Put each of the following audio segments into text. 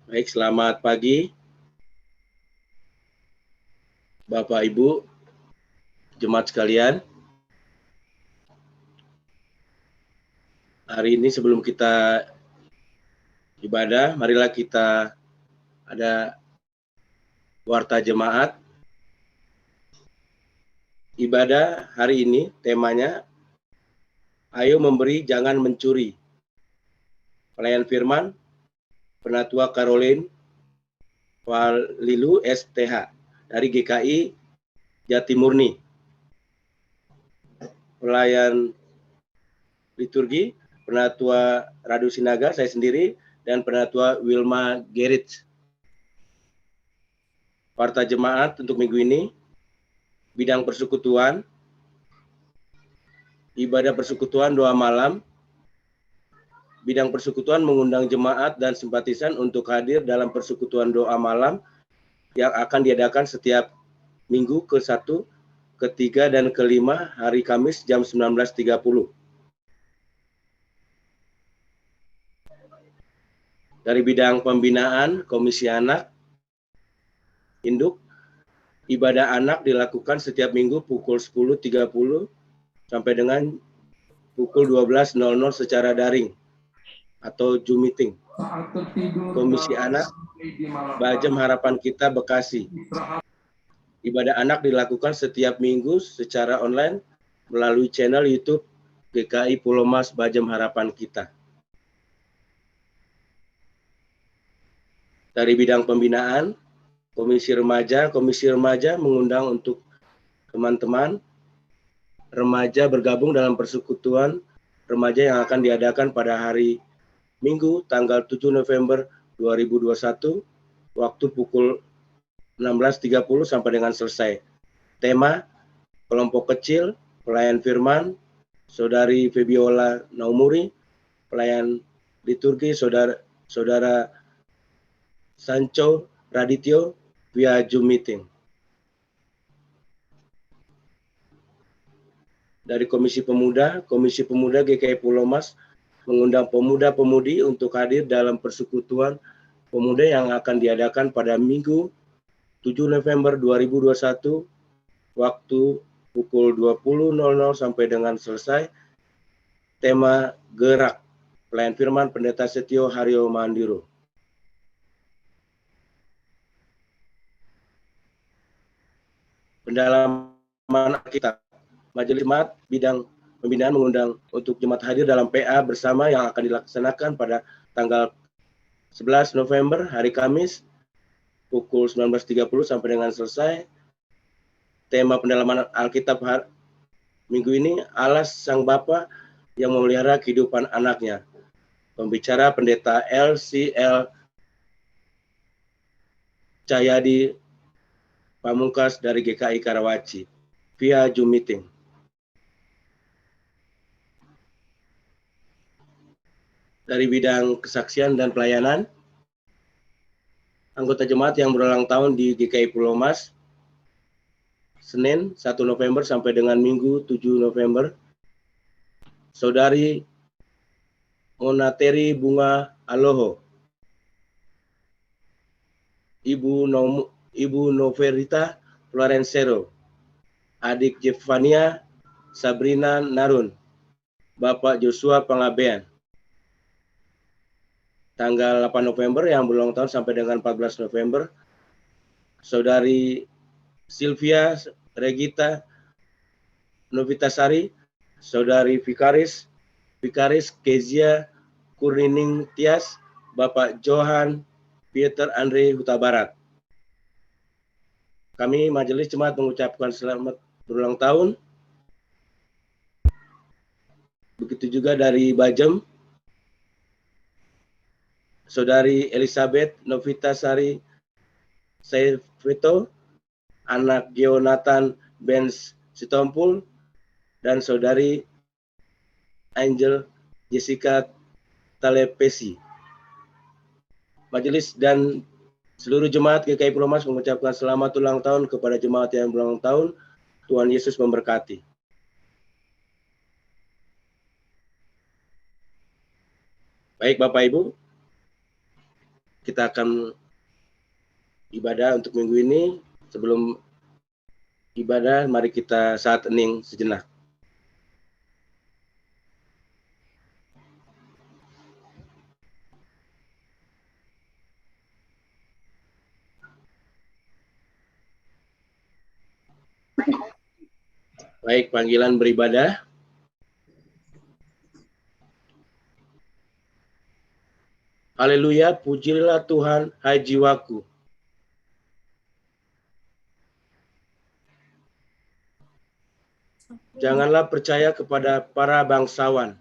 Baik, selamat pagi Bapak Ibu, jemaat sekalian. Hari ini sebelum kita ibadah, marilah kita ada warta jemaat. Ibadah hari ini temanya, ayo memberi jangan mencuri. Pelayan firman, Penatua Caroline Walilu STH dari GKI Jatimurni. Pelayan liturgi, Penatua Radu Sinaga, saya sendiri, dan Penatua Wilma Gerit. Warta jemaat untuk minggu ini, bidang persekutuan, ibadah persekutuan doa malam. Bidang persekutuan mengundang jemaat dan simpatisan untuk hadir dalam persekutuan doa malam yang akan diadakan setiap minggu ke-1, ke-3, dan ke-5 hari Kamis jam 19.30. Dari bidang pembinaan Komisi Anak Induk, ibadah anak dilakukan setiap minggu pukul 10.30 sampai dengan pukul 12.00 secara daring atau Zoom meeting. Komisi Anak Bajem Harapan Kita Bekasi. Ibadah anak dilakukan setiap minggu secara online melalui channel YouTube GKI Pulau Mas Bajem Harapan Kita. Dari bidang pembinaan, Komisi Remaja mengundang untuk teman-teman remaja bergabung dalam persekutuan remaja yang akan diadakan pada hari Minggu tanggal 7 November 2021 waktu pukul 16.30 sampai dengan selesai. Tema, kelompok kecil, pelayan firman, Saudari Febiola Naumuri, pelayan liturgi, Saudara Sancho Radityo via Zoom meeting. Dari Komisi Pemuda GKI Pulau Mas mengundang pemuda-pemudi untuk hadir dalam persekutuan pemuda yang akan diadakan pada Minggu 7 November 2021 waktu pukul 20.00 sampai dengan selesai. Tema gerak, pelayan firman Pendeta Setio Haryo Mandiro. Pendalaman Alkitab, Majelis Jemaat bidang pembinaan mengundang untuk jemaat hadir dalam PA bersama yang akan dilaksanakan pada tanggal 11 November hari Kamis pukul 19.30 sampai dengan selesai. Tema pendalaman Alkitab minggu ini, Allah Sang Bapa yang memelihara kehidupan anaknya. Pembicara Pendeta LCL Cahyadi Pamungkas dari GKI Karawaci via Zoom meeting. Dari bidang kesaksian dan pelayanan, anggota jemaat yang berulang tahun di GKI Pulau Mas, Senin 1 November sampai dengan Minggu 7 November, Saudari Monateri Bunga Aloho, Ibu Noverita Florencero, Adik Jevania Sabrina Narun, Bapak Joshua Pangabean. Tanggal 8 November yang berulang tahun sampai dengan 14 November, Saudari Sylvia Regita Novitasari, Saudari Vikaris Kezia Kurnining Tias, Bapak Johan Peter Andre Huta Barat. Kami Majelis Jemaat mengucapkan selamat berulang tahun. Begitu juga dari Bajem, Saudari Elizabeth Novitasari Seyfrito, anak Jonathan Benz Sitompul, dan Saudari Angel Jessica Talepesi. Majelis dan seluruh jemaat GKI Pulau Mas mengucapkan selamat ulang tahun kepada jemaat yang berulang tahun. Tuhan Yesus memberkati. Baik Bapak Ibu, kita akan ibadah untuk minggu ini. Sebelum ibadah, mari kita saat hening sejenak. Baik, panggilan beribadah. Haleluya, pujilah Tuhan, hai jiwaku. Janganlah percaya kepada para bangsawan.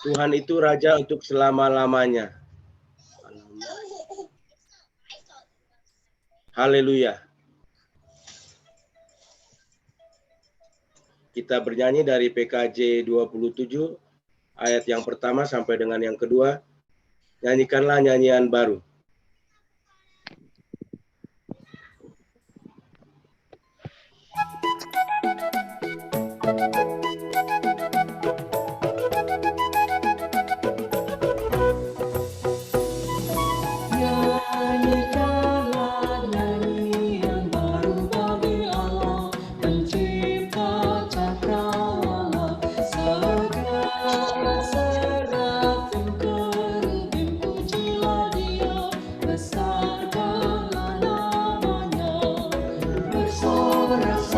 Tuhan itu Raja untuk selama-lamanya. Haleluya. Kita bernyanyi dari PKJ 27, ayat yang pertama sampai dengan yang kedua. Nyanyikanlah nyanyian baru.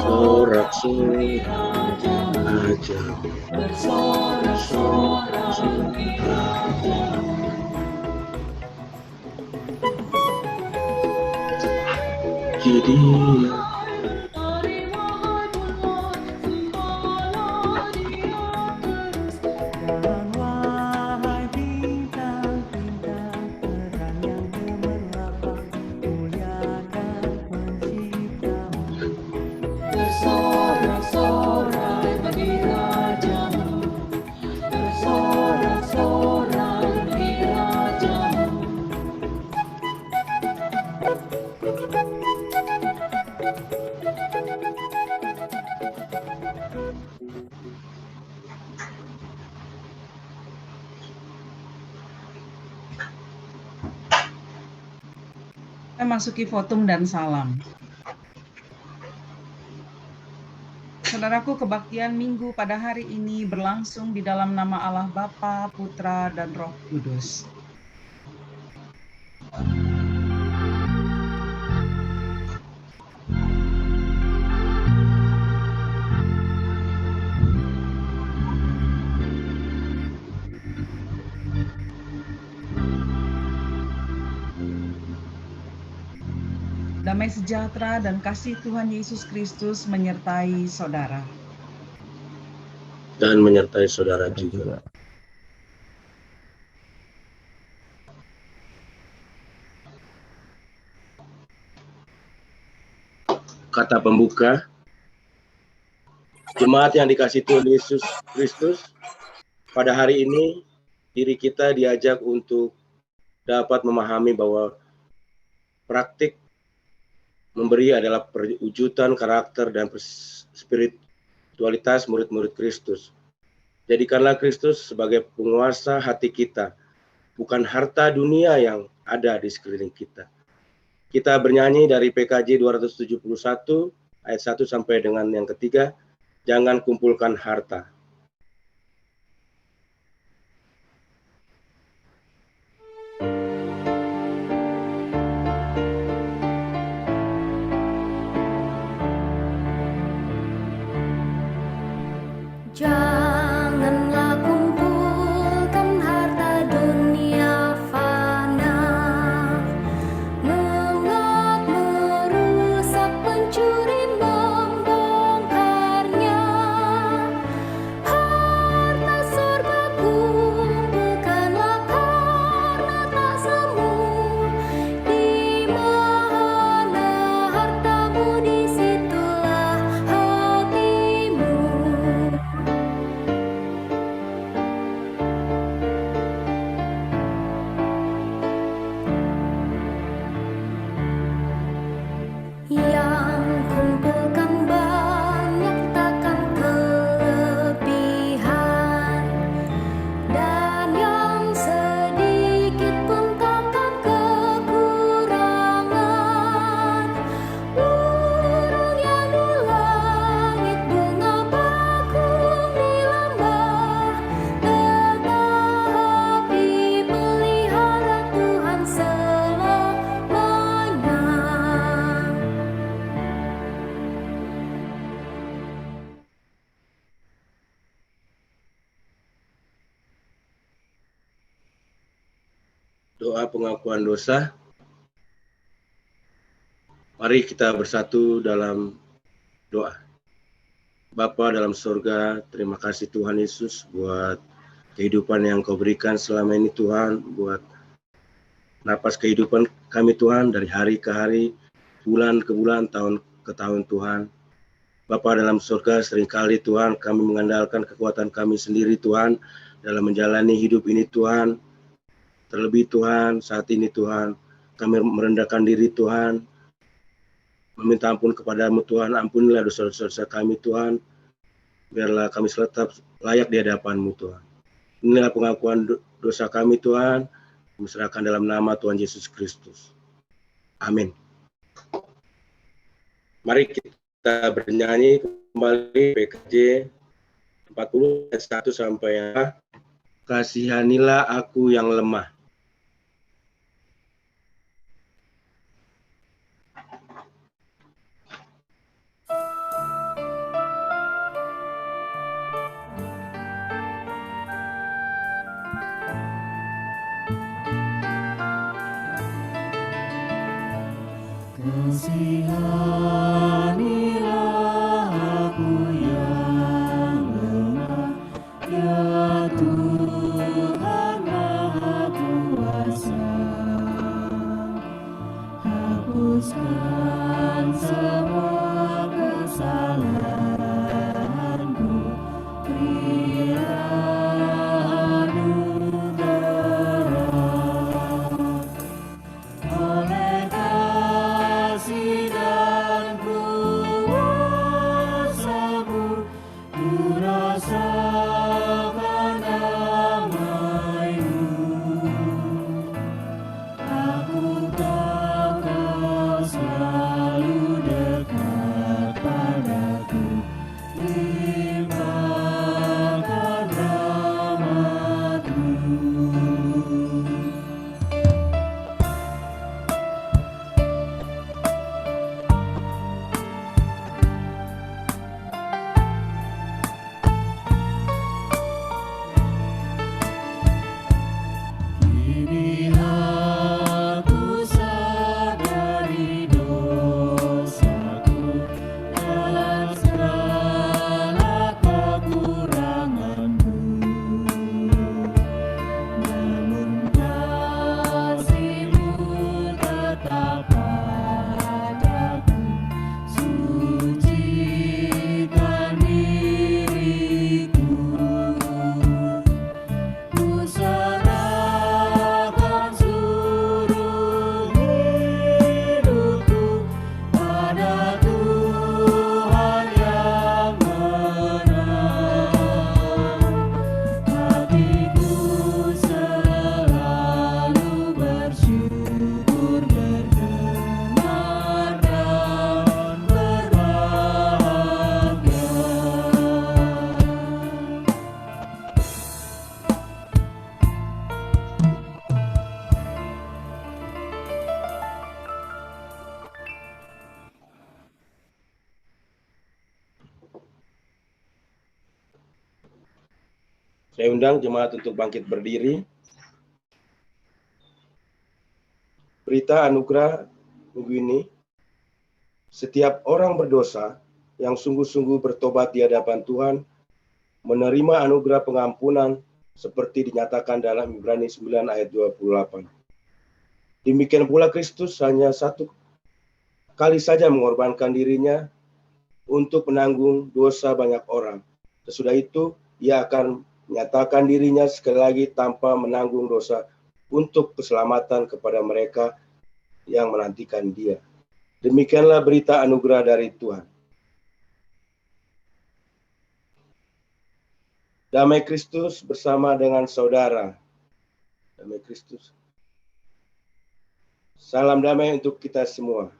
Sorak-sorai aja, bersorak-sorai aja. Jadi masuki votum dan salam. Saudaraku, kebaktian Minggu pada hari ini berlangsung di dalam nama Allah Bapa, Putra, dan Roh Kudus. Damai sejahtera dan kasih Tuhan Yesus Kristus menyertai saudara. Dan menyertai saudara juga. Kata pembuka, jemaat yang dikasihi Tuhan Yesus Kristus, pada hari ini diri kita diajak untuk dapat memahami bahwa praktik memberi adalah perwujudan karakter dan spiritualitas murid-murid Kristus. Jadikanlah Kristus sebagai penguasa hati kita, bukan harta dunia yang ada di sekeliling kita. Kita bernyanyi dari PKJ 271 ayat 1 sampai dengan yang ketiga, jangan kumpulkan harta. Janganlah kumpulkan harta dunia fana, menguap merusak, pencuri membongkarnya. doa pengakuan dosa. Mari kita bersatu dalam doa. Bapa dalam surga, terima kasih Tuhan Yesus buat kehidupan yang Kau berikan selama ini Tuhan, buat napas kehidupan kami Tuhan dari hari ke hari, bulan ke bulan, tahun ke tahun Tuhan. Bapa dalam surga, seringkali Tuhan kami mengandalkan kekuatan kami sendiri Tuhan dalam menjalani hidup ini Tuhan. Terlebih Tuhan, saat ini Tuhan, kami merendahkan diri Tuhan, meminta ampun kepadamu Tuhan, ampunilah dosa-dosa kami Tuhan, biarlah kami tetap layak di hadapan-Mu Tuhan. Inilah pengakuan dosa kami Tuhan, kami serahkan dalam nama Tuhan Yesus Kristus. Amin. Mari kita bernyanyi kembali PKJ 40 ayat 1 sampai 5. Kasihanilah aku yang lemah. Kasihanilah aku yang lemah, ya Tuhan Maha Kuasa. Hapuskan semua kesalahanku, berilah anugerah. Oleh kasih dan kuasa-Mu, ku rasakan damai-Mu. Aku takkan selalu dekat padaku, limpahkan rahmat-Mu. Kini aku sadari dosaku dan segala kekuranganku, namun kasih-Mu tetap padaku, sucikan diriku. Ku serahkan seluruh hidupku pada Tuhan yang menang. Hatiku selalu bersyukur, berkenan dan berbahagia. Saya undang jemaat untuk bangkit berdiri. Berita anugerah minggu ini, setiap orang berdosa yang sungguh-sungguh bertobat di hadapan Tuhan menerima anugerah pengampunan seperti dinyatakan dalam Ibrani 9 ayat 28. Demikian pula Kristus hanya satu kali saja mengorbankan dirinya untuk menanggung dosa banyak orang. Sesudah itu, ia akan menyatakan dirinya sekali lagi tanpa menanggung dosa untuk keselamatan kepada mereka yang menantikan Dia. Demikianlah berita anugerah dari Tuhan. Damai Kristus bersama dengan saudara. Damai Kristus. Salam damai untuk kita semua.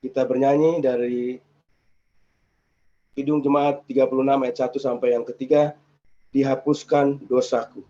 Kita bernyanyi dari Kidung Jemaat 36 ayat 1 sampai yang ketiga, dihapuskan dosaku.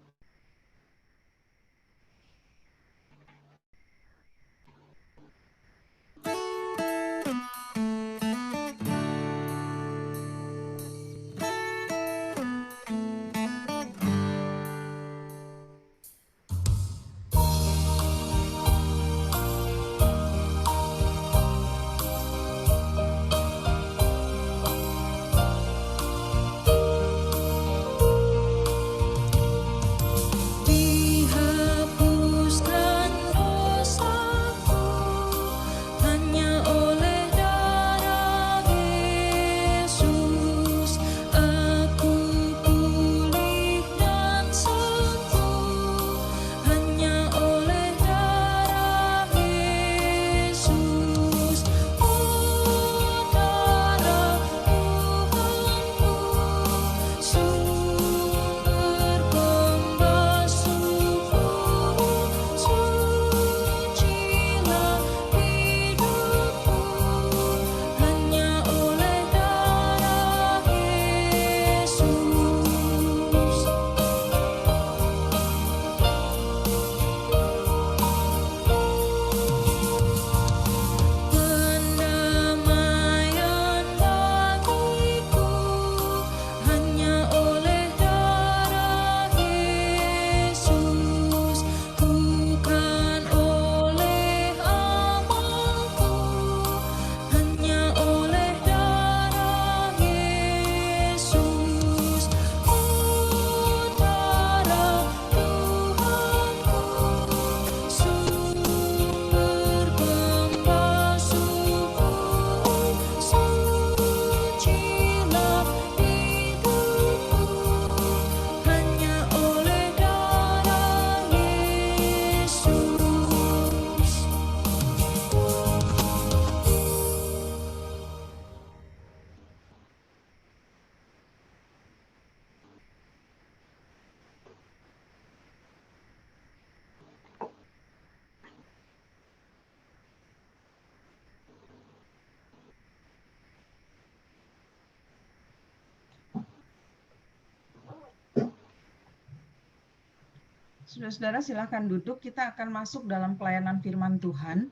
Saudara-saudara silakan duduk, kita akan masuk dalam pelayanan firman Tuhan.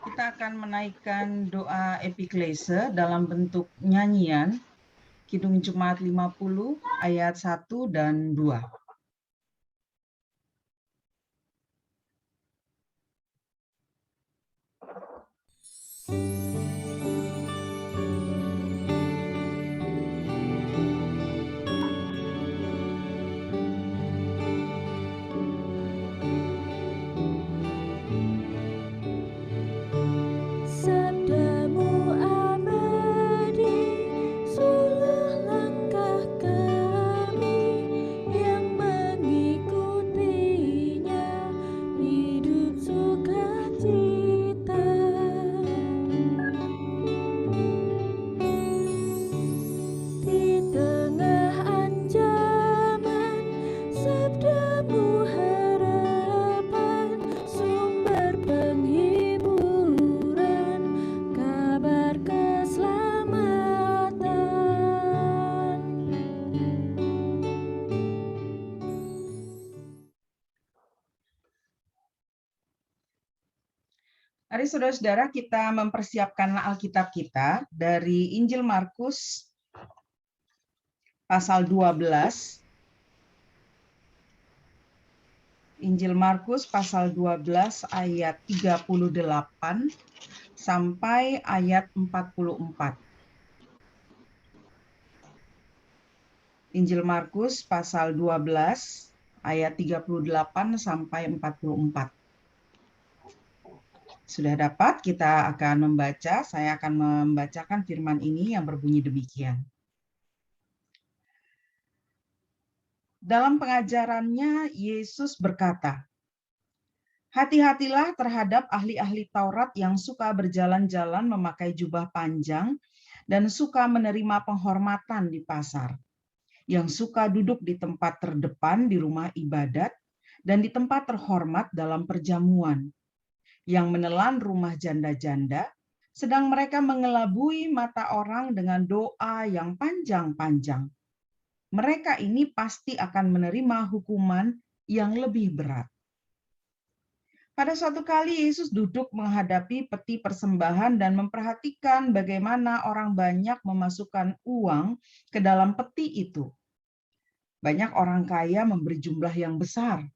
Kita akan menaikkan doa epiklese dalam bentuk nyanyian, Kidung Jemaat 50 ayat 1 dan 2. Sabdamu abadi, suluh langkah kami yang mengikutinya, hidup sukacita. Di tengah ancaman, sabdamu harapan, sumber penghiburan, kabar keselamatan. Mari saudara-saudara kita mempersiapkan Alkitab kita dari Injil Markus pasal 12. Injil Markus pasal 12 ayat 38 sampai ayat 44. Injil Markus pasal 12 ayat 38 sampai 44. Sudah dapat, kita akan membaca, saya akan membacakan firman ini yang berbunyi demikian. Dalam pengajarannya, Yesus berkata, "Hati-hatilah terhadap ahli-ahli Taurat yang suka berjalan-jalan memakai jubah panjang dan suka menerima penghormatan di pasar, yang suka duduk di tempat terdepan di rumah ibadat dan di tempat terhormat dalam perjamuan, yang menelan rumah janda-janda, sedang mereka mengelabui mata orang dengan doa yang panjang-panjang. Mereka ini pasti akan menerima hukuman yang lebih berat." Pada suatu kali Yesus duduk menghadapi peti persembahan dan memperhatikan bagaimana orang banyak memasukkan uang ke dalam peti itu. Banyak orang kaya memberi jumlah yang besar.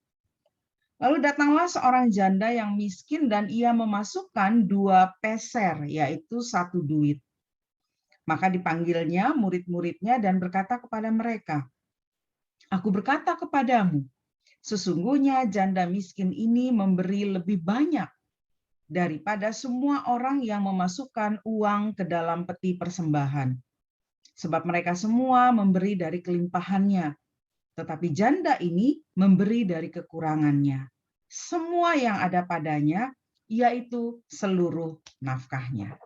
Lalu datanglah seorang janda yang miskin dan ia memasukkan 2 peser, yaitu 1 duit. Maka dipanggilnya murid-muridnya dan berkata kepada mereka, "Aku berkata kepadamu, sesungguhnya janda miskin ini memberi lebih banyak daripada semua orang yang memasukkan uang ke dalam peti persembahan. Sebab mereka semua memberi dari kelimpahannya, tetapi janda ini memberi dari kekurangannya. Semua yang ada padanya, yaitu seluruh nafkahnya."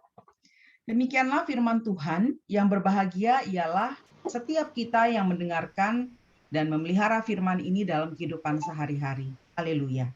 Demikianlah firman Tuhan. Yang berbahagia ialah setiap kita yang mendengarkan dan memelihara firman ini dalam kehidupan sehari-hari. Haleluya.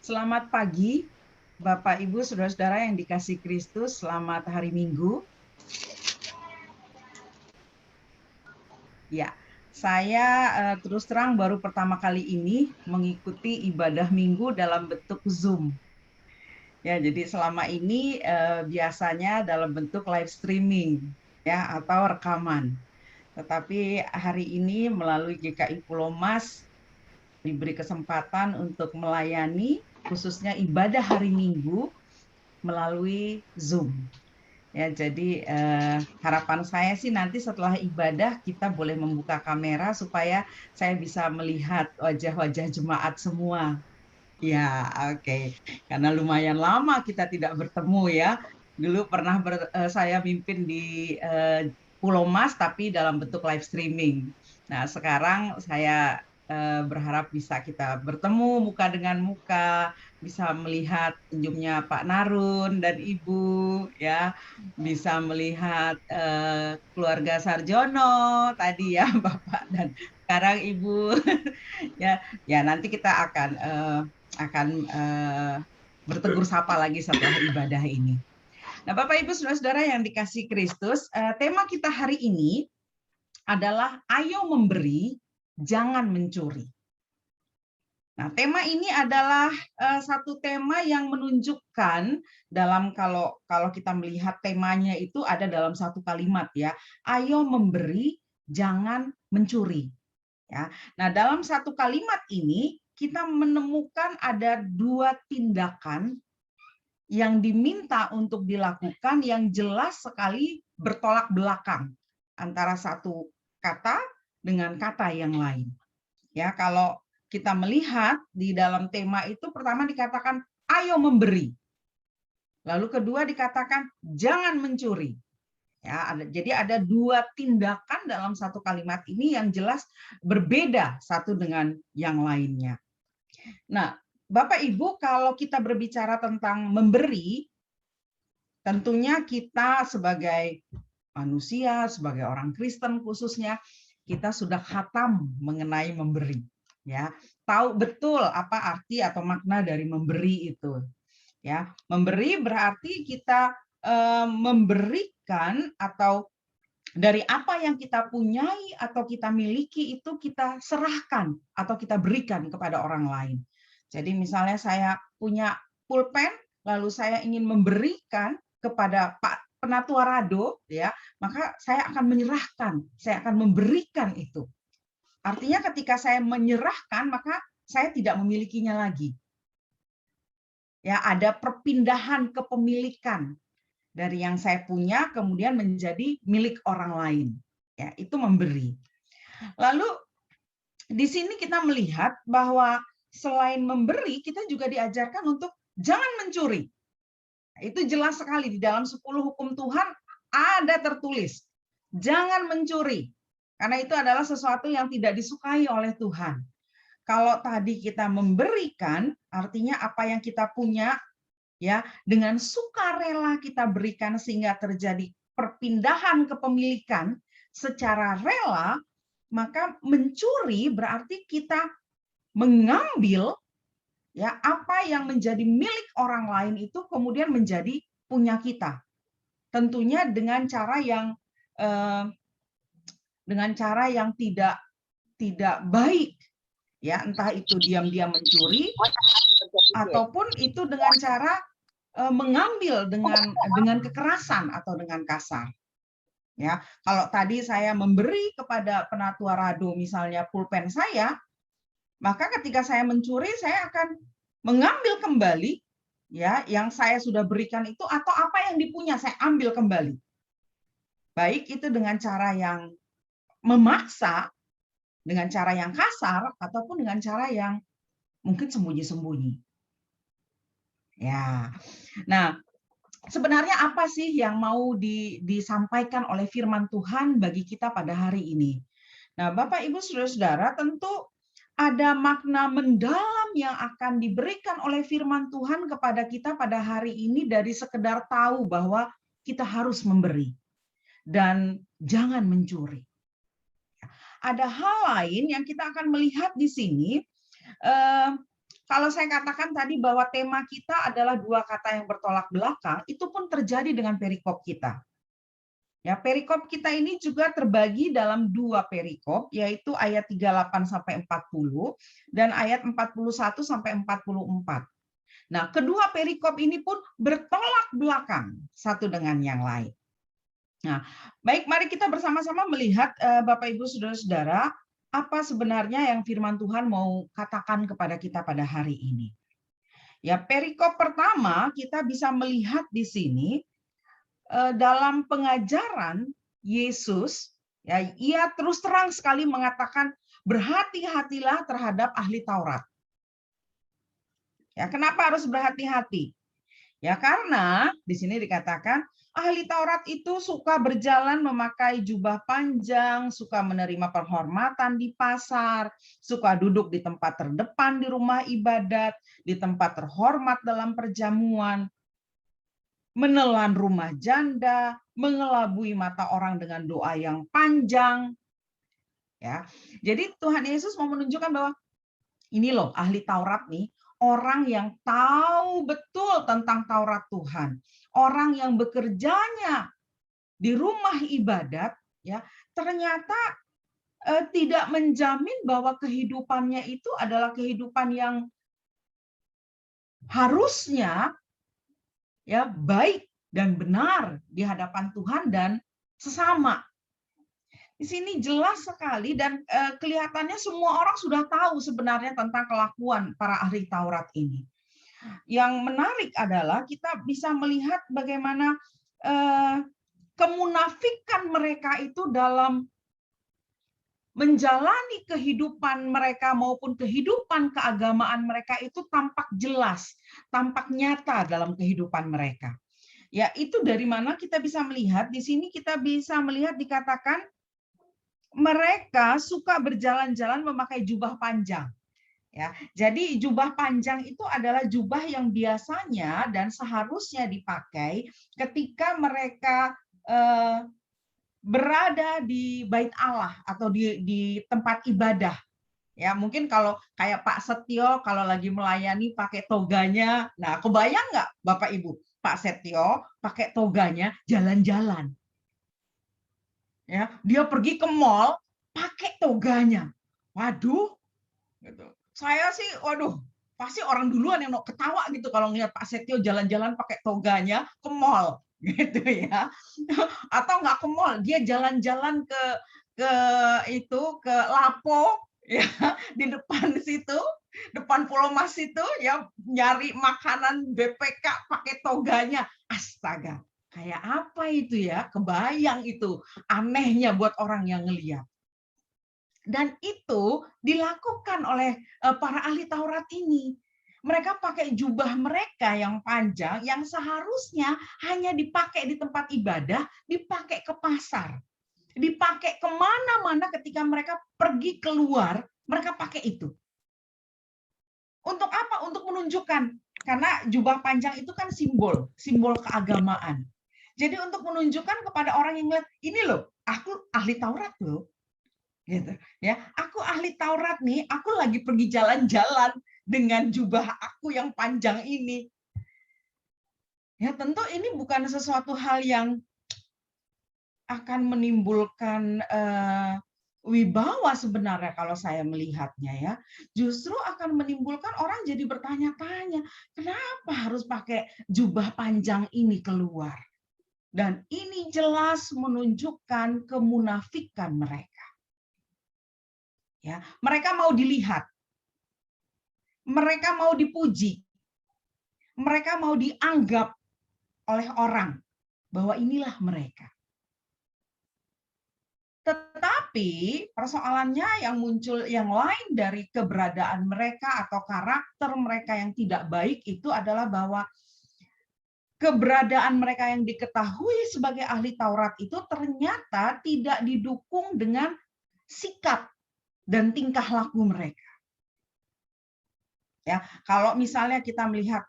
Selamat pagi, Bapak, Ibu, Saudara-saudara yang dikasihi Kristus. Selamat hari Minggu. Ya, saya terus terang baru pertama kali ini mengikuti ibadah Minggu dalam bentuk Zoom. Ya, jadi selama ini biasanya dalam bentuk live streaming ya atau rekaman. Tetapi hari ini melalui GKI Pulau Mas diberi kesempatan untuk melayani khususnya ibadah hari Minggu melalui Zoom. Ya, jadi harapan saya sih nanti setelah ibadah kita boleh membuka kamera supaya saya bisa melihat wajah-wajah jemaat semua. Ya, oke. Karena lumayan lama kita tidak bertemu ya. Dulu pernah saya mimpin di Pulau Mas tapi dalam bentuk live streaming. Nah, sekarang saya berharap bisa kita bertemu muka dengan muka, bisa melihat senyumnya Pak Narun dan Ibu, ya, bisa melihat keluarga Sarjono tadi ya, Bapak dan sekarang Ibu, ya, ya nanti kita akan bertegur sapa lagi setelah ibadah ini. Nah, Bapak Ibu Saudara-saudara yang dikasihi Kristus, tema kita hari ini adalah ayo memberi, jangan mencuri. Nah, tema ini adalah satu tema yang menunjukkan dalam kalau kita melihat temanya itu ada dalam satu kalimat ya. Ayo memberi, jangan mencuri. Ya. Nah, dalam satu kalimat ini kita menemukan ada dua tindakan yang diminta untuk dilakukan yang jelas sekali bertolak belakang antara satu kata dengan kata yang lain. Ya, kalau kita melihat di dalam tema itu pertama dikatakan ayo memberi. Lalu kedua dikatakan jangan mencuri. Ya, jadi ada dua tindakan dalam satu kalimat ini yang jelas berbeda satu dengan yang lainnya. Nah, Bapak Ibu, kalau kita berbicara tentang memberi, tentunya kita sebagai manusia, sebagai orang Kristen khususnya, kita sudah khatam mengenai memberi. Ya, tahu betul apa arti atau makna dari memberi itu. Ya, memberi berarti kita memberikan atau dari apa yang kita punyai atau kita miliki itu kita serahkan atau kita berikan kepada orang lain. Jadi misalnya saya punya pulpen lalu saya ingin memberikan kepada Pak Penatua Rado, ya, maka saya akan menyerahkan, saya akan memberikan itu. Artinya ketika saya menyerahkan, maka saya tidak memilikinya lagi. Ya, ada perpindahan kepemilikan dari yang saya punya kemudian menjadi milik orang lain. Ya, itu memberi. Lalu di sini kita melihat bahwa selain memberi, kita juga diajarkan untuk jangan mencuri. Itu jelas sekali di dalam 10 hukum Tuhan ada tertulis, jangan mencuri. Karena itu adalah sesuatu yang tidak disukai oleh Tuhan. Kalau tadi kita memberikan, artinya apa yang kita punya, ya, dengan sukarela kita berikan sehingga terjadi perpindahan kepemilikan secara rela, maka mencuri berarti kita mengambil ya apa yang menjadi milik orang lain itu kemudian menjadi punya kita. Tentunya dengan cara yang tidak baik, ya, entah itu diam-diam mencuri ataupun itu dengan cara mengambil dengan kekerasan atau dengan kasar. Ya, kalau tadi saya memberi kepada Penatua Rado misalnya pulpen saya, maka ketika saya mencuri saya akan mengambil kembali ya yang saya sudah berikan itu atau apa yang dipunya saya ambil kembali. Baik itu dengan cara yang memaksa, dengan cara yang kasar, ataupun dengan cara yang mungkin sembunyi-sembunyi. Ya, nah sebenarnya apa sih yang mau disampaikan oleh firman Tuhan bagi kita pada hari ini? Nah, Bapak, Ibu, Saudara-saudara, tentu ada makna mendalam yang akan diberikan oleh firman Tuhan kepada kita pada hari ini dari sekedar tahu bahwa kita harus memberi dan jangan mencuri. Ada hal lain yang kita akan melihat di sini. Kalau saya katakan tadi bahwa tema kita adalah dua kata yang bertolak belakang, itu pun terjadi dengan perikop kita. Ya, perikop kita ini juga terbagi dalam dua perikop, yaitu ayat 38 sampai 40 dan ayat 41 sampai 44. Nah, kedua perikop ini pun bertolak belakang satu dengan yang lain. Nah, baik, mari kita bersama-sama melihat Bapak Ibu Saudara-saudara, apa sebenarnya yang firman Tuhan mau katakan kepada kita pada hari ini. Ya, perikop pertama kita bisa melihat di sini dalam pengajaran Yesus, ya, ia terus terang sekali mengatakan berhati-hatilah terhadap ahli Taurat. Ya, kenapa harus berhati-hati? Ya, karena di sini dikatakan ahli Taurat itu suka berjalan memakai jubah panjang, suka menerima penghormatan di pasar, suka duduk di tempat terdepan di rumah ibadat, di tempat terhormat dalam perjamuan, menelan rumah janda, mengelabui mata orang dengan doa yang panjang. Ya, jadi Tuhan Yesus mau menunjukkan bahwa ini loh ahli Taurat nih, orang yang tahu betul tentang Taurat Tuhan, orang yang bekerjanya di rumah ibadat, ya ternyata tidak menjamin bahwa kehidupannya itu adalah kehidupan yang harusnya ya baik dan benar di hadapan Tuhan dan sesama. Di sini jelas sekali dan kelihatannya semua orang sudah tahu sebenarnya tentang kelakuan para ahli Taurat ini. Yang menarik adalah kita bisa melihat bagaimana kemunafikan mereka itu dalam menjalani kehidupan mereka maupun kehidupan keagamaan mereka itu tampak jelas, tampak nyata dalam kehidupan mereka. Ya, itu dari mana kita bisa melihat? Di sini kita bisa melihat dikatakan mereka suka berjalan-jalan memakai jubah panjang. Ya, jadi jubah panjang itu adalah jubah yang biasanya dan seharusnya dipakai ketika mereka berada di bait Allah atau di tempat ibadah. Ya, mungkin kalau kayak Pak Setio kalau lagi melayani pakai toganya. Nah, kebayang nggak Bapak Ibu, Pak Setio pakai toganya jalan-jalan. Ya, dia pergi ke mall pakai toganya. Waduh, gitu. Saya sih, waduh, pasti orang duluan yang mau ketawa gitu kalau ngeliat Pak Setio jalan-jalan pakai toganya ke mall, gitu ya. Atau nggak ke mall, dia jalan-jalan ke Lapo, ya, di depan situ, depan Pulau Mas itu, ya, nyari makanan BPK pakai toganya. Astaga. Kayak apa itu ya? Kebayang itu anehnya buat orang yang ngelihat. Dan itu dilakukan oleh para ahli Taurat ini. Mereka pakai jubah mereka yang panjang, yang seharusnya hanya dipakai di tempat ibadah, dipakai ke pasar. Dipakai kemana-mana ketika mereka pergi keluar, mereka pakai itu. Untuk apa? Untuk menunjukkan. Karena jubah panjang itu kan simbol keagamaan. Jadi untuk menunjukkan kepada orang yang melihat, ini loh, aku ahli Taurat loh. Gitu ya, aku ahli Taurat nih, aku lagi pergi jalan-jalan dengan jubah aku yang panjang ini. Ya, tentu ini bukan sesuatu hal yang akan menimbulkan wibawa sebenarnya kalau saya melihatnya ya. Justru akan menimbulkan orang jadi bertanya-tanya, kenapa harus pakai jubah panjang ini keluar? Dan ini jelas menunjukkan kemunafikan mereka. Ya, mereka mau dilihat, mereka mau dipuji, mereka mau dianggap oleh orang bahwa inilah mereka. Tetapi persoalannya yang muncul yang lain dari keberadaan mereka atau karakter mereka yang tidak baik itu adalah bahwa keberadaan mereka yang diketahui sebagai ahli Taurat itu ternyata tidak didukung dengan sikap dan tingkah laku mereka. Ya, kalau misalnya kita melihat,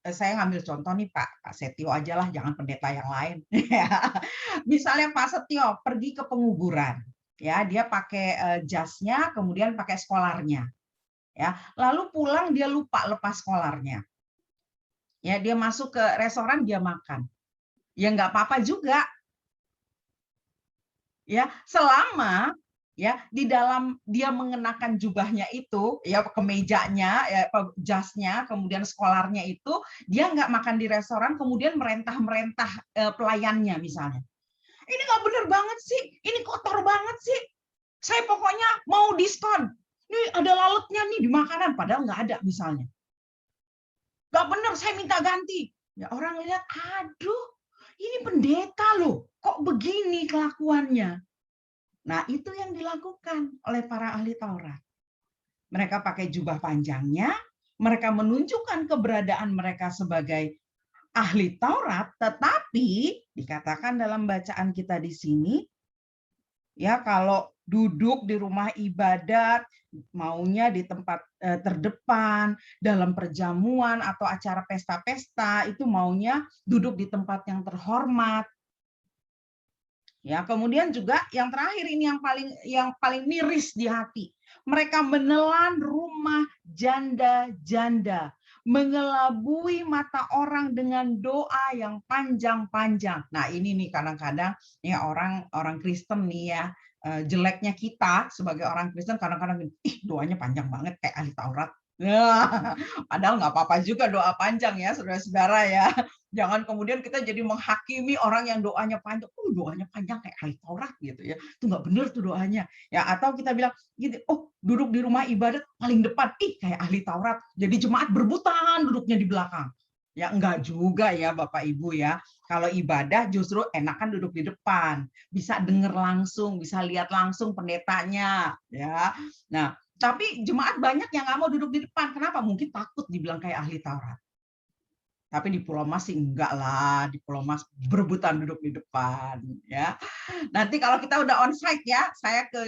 saya ngambil contoh nih Pak Setio aja lah, jangan pendeta yang lain. Misalnya Pak Setio pergi ke penguburan, ya dia pakai jasnya, kemudian pakai skolarnya, ya lalu pulang dia lupa lepas skolarnya. Ya, dia masuk ke restoran dia makan. Ya nggak apa-apa juga. Ya, selama ya di dalam dia mengenakan jubahnya itu, ya kemejanya, ya jasnya, kemudian skolarnya itu, dia nggak makan di restoran, kemudian merentah-merentah pelayannya misalnya. Ini nggak bener banget sih, ini kotor banget sih. Saya pokoknya mau diskon. Ini ada lalatnya nih di makanan, padahal nggak ada misalnya. Nggak bener, saya minta ganti. Ya orang lihat, aduh, ini pendeta loh, kok begini kelakuannya. Nah, itu yang dilakukan oleh para ahli Taurat. Mereka pakai jubah panjangnya, mereka menunjukkan keberadaan mereka sebagai ahli Taurat, tetapi dikatakan dalam bacaan kita di sini, ya kalau duduk di rumah ibadat, maunya di tempat terdepan, dalam perjamuan atau acara pesta-pesta, itu maunya duduk di tempat yang terhormat. Ya, kemudian juga yang terakhir ini yang paling miris di hati. Mereka menelan rumah janda-janda, mengelabui mata orang dengan doa yang panjang-panjang. Nah, ini nih kadang-kadang ya orang Kristen nih ya, jeleknya kita sebagai orang Kristen kadang-kadang doanya panjang banget kayak ahli Taurat. Ya, padahal nggak apa-apa juga doa panjang ya, saudara-saudara ya. Jangan kemudian kita jadi menghakimi orang yang doanya panjang. Doanya panjang kayak ahli Taurat gitu ya. Itu nggak benar tuh doanya. Ya, atau kita bilang gitu, duduk di rumah ibadat paling depan, kayak ahli Taurat. Jadi jemaat berebutan duduknya di belakang. Ya, enggak juga ya Bapak Ibu ya. Kalau ibadah justru enakan duduk di depan. Bisa dengar langsung, bisa lihat langsung pendetanya ya. Nah, tapi jemaat banyak yang nggak mau duduk di depan. Kenapa? Mungkin takut dibilang kayak ahli Taurat. Tapi di Pulau Mas sih enggak lah. Di Pulau Mas berebutan duduk di depan. Ya. Nanti kalau kita udah onsite ya, saya ke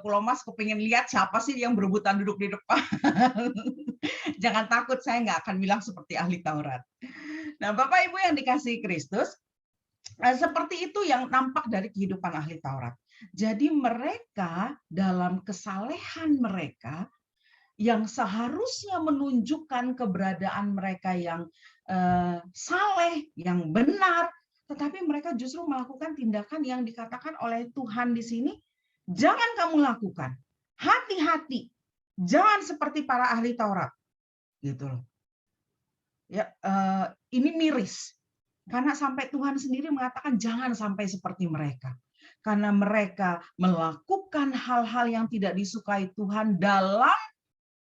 Pulau Mas kepingin lihat siapa sih yang berebutan duduk di depan. Jangan takut, saya nggak akan bilang seperti ahli Taurat. Nah, Bapak Ibu yang dikasihi Kristus, seperti itu yang nampak dari kehidupan ahli Taurat. Jadi mereka dalam kesalehan mereka yang seharusnya menunjukkan keberadaan mereka yang saleh, yang benar, tetapi mereka justru melakukan tindakan yang dikatakan oleh Tuhan di sini, jangan kamu lakukan. Hati-hati, jangan seperti para ahli Taurat. Gitu loh. Ya, ini miris. Karena sampai Tuhan sendiri mengatakan jangan sampai seperti mereka. Karena mereka melakukan hal-hal yang tidak disukai Tuhan dalam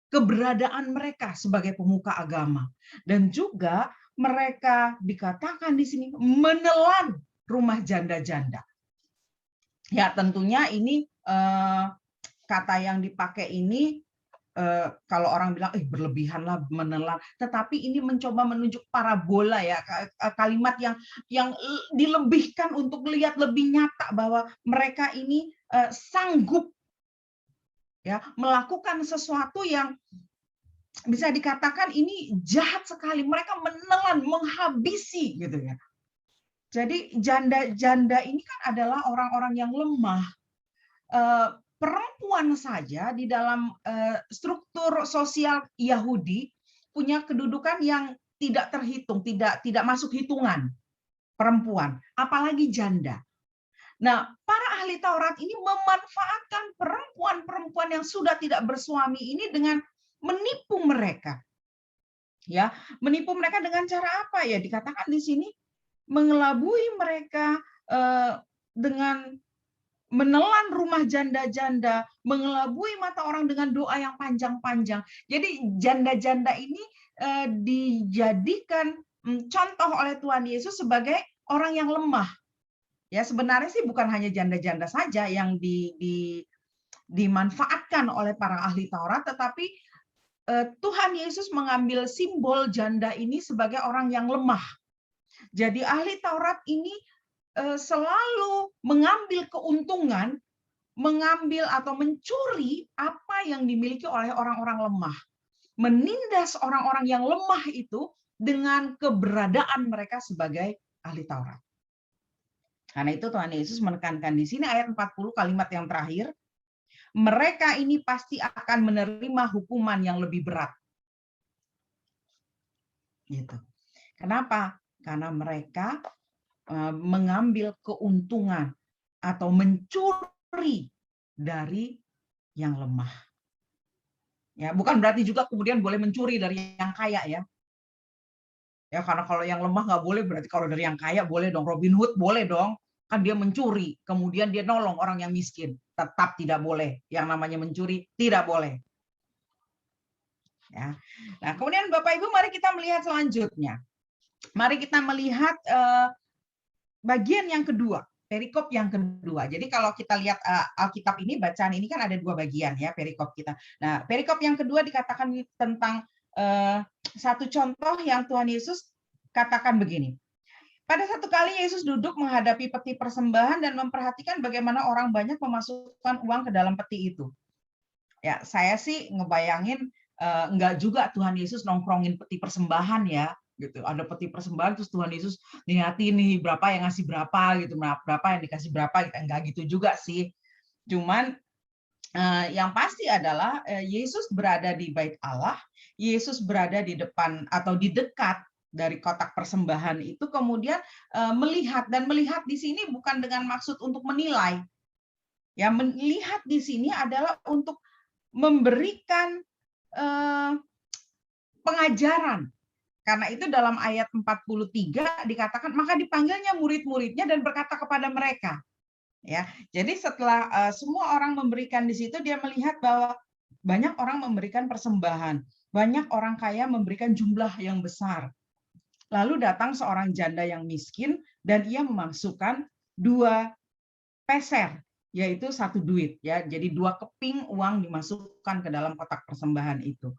keberadaan mereka sebagai pemuka agama. Dan juga mereka dikatakan di sini menelan rumah janda-janda. Ya, tentunya ini kata yang dipakai ini kalau orang bilang berlebihan lah menelan, tetapi ini mencoba menunjuk parabola ya, kalimat yang dilebihkan untuk melihat lebih nyata bahwa mereka ini sanggup ya melakukan sesuatu yang bisa dikatakan ini jahat sekali. Mereka menelan, menghabisi gitu ya. Jadi janda-janda ini kan adalah orang-orang yang lemah. Perempuan saja di dalam struktur sosial Yahudi punya kedudukan yang tidak terhitung, tidak masuk hitungan perempuan, apalagi janda. Nah, para ahli Taurat ini memanfaatkan perempuan-perempuan yang sudah tidak bersuami ini dengan menipu mereka. Ya, menipu mereka dengan cara apa ya? Dikatakan di sini mengelabui mereka dengan menelan rumah janda-janda, mengelabui mata orang dengan doa yang panjang-panjang. Jadi janda-janda ini dijadikan contoh oleh Tuhan Yesus sebagai orang yang lemah. Ya, sebenarnya sih bukan hanya janda-janda saja yang dimanfaatkan oleh para ahli Taurat, tetapi Tuhan Yesus mengambil simbol janda ini sebagai orang yang lemah. Jadi ahli Taurat ini selalu mengambil keuntungan, mengambil atau mencuri apa yang dimiliki oleh orang-orang lemah. Menindas orang-orang yang lemah itu dengan keberadaan mereka sebagai ahli Taurat. Karena itu Tuhan Yesus menekankan di sini ayat 40 kalimat yang terakhir, mereka ini pasti akan menerima hukuman yang lebih berat. Gitu. Kenapa? Karena mereka mengambil keuntungan atau mencuri dari yang lemah. Ya, bukan berarti juga kemudian boleh mencuri dari yang kaya ya. Ya, karena kalau yang lemah nggak boleh, berarti kalau dari yang kaya boleh dong. Robin Hood boleh dong. Kan dia mencuri, kemudian dia nolong orang yang miskin. Tetap tidak boleh. Yang namanya mencuri tidak boleh. Ya. Nah, kemudian Bapak Ibu, mari kita melihat selanjutnya. Mari kita melihat bagian yang kedua, perikop yang kedua. Jadi kalau kita lihat Alkitab ini, bacaan ini kan ada dua bagian ya, perikop kita. Nah, perikop yang kedua dikatakan tentang satu contoh yang Tuhan Yesus katakan begini. Pada satu kali Yesus duduk menghadapi peti persembahan dan memperhatikan bagaimana orang banyak memasukkan uang ke dalam peti itu. Ya, saya sih ngebayangin enggak juga Tuhan Yesus nongkrongin peti persembahan ya, gitu. Ada peti persembahan terus Tuhan Yesus lihatin nih berapa yang ngasih berapa gitu, berapa yang dikasih berapa gitu. Enggak gitu juga sih. Cuman yang pasti adalah Yesus berada di bait Allah, Yesus berada di depan atau di dekat dari kotak persembahan itu, kemudian melihat di sini bukan dengan maksud untuk menilai. Ya, melihat di sini adalah untuk memberikan pengajaran. Karena itu dalam ayat 43 dikatakan, maka dipanggilnya murid-muridnya dan berkata kepada mereka. Ya, jadi setelah semua orang memberikan di situ, dia melihat bahwa banyak orang memberikan persembahan, banyak orang kaya memberikan jumlah yang besar. Lalu datang seorang janda yang miskin dan ia memasukkan 2 peser, yaitu 1 duit ya. Jadi 2 keping uang dimasukkan ke dalam kotak persembahan itu.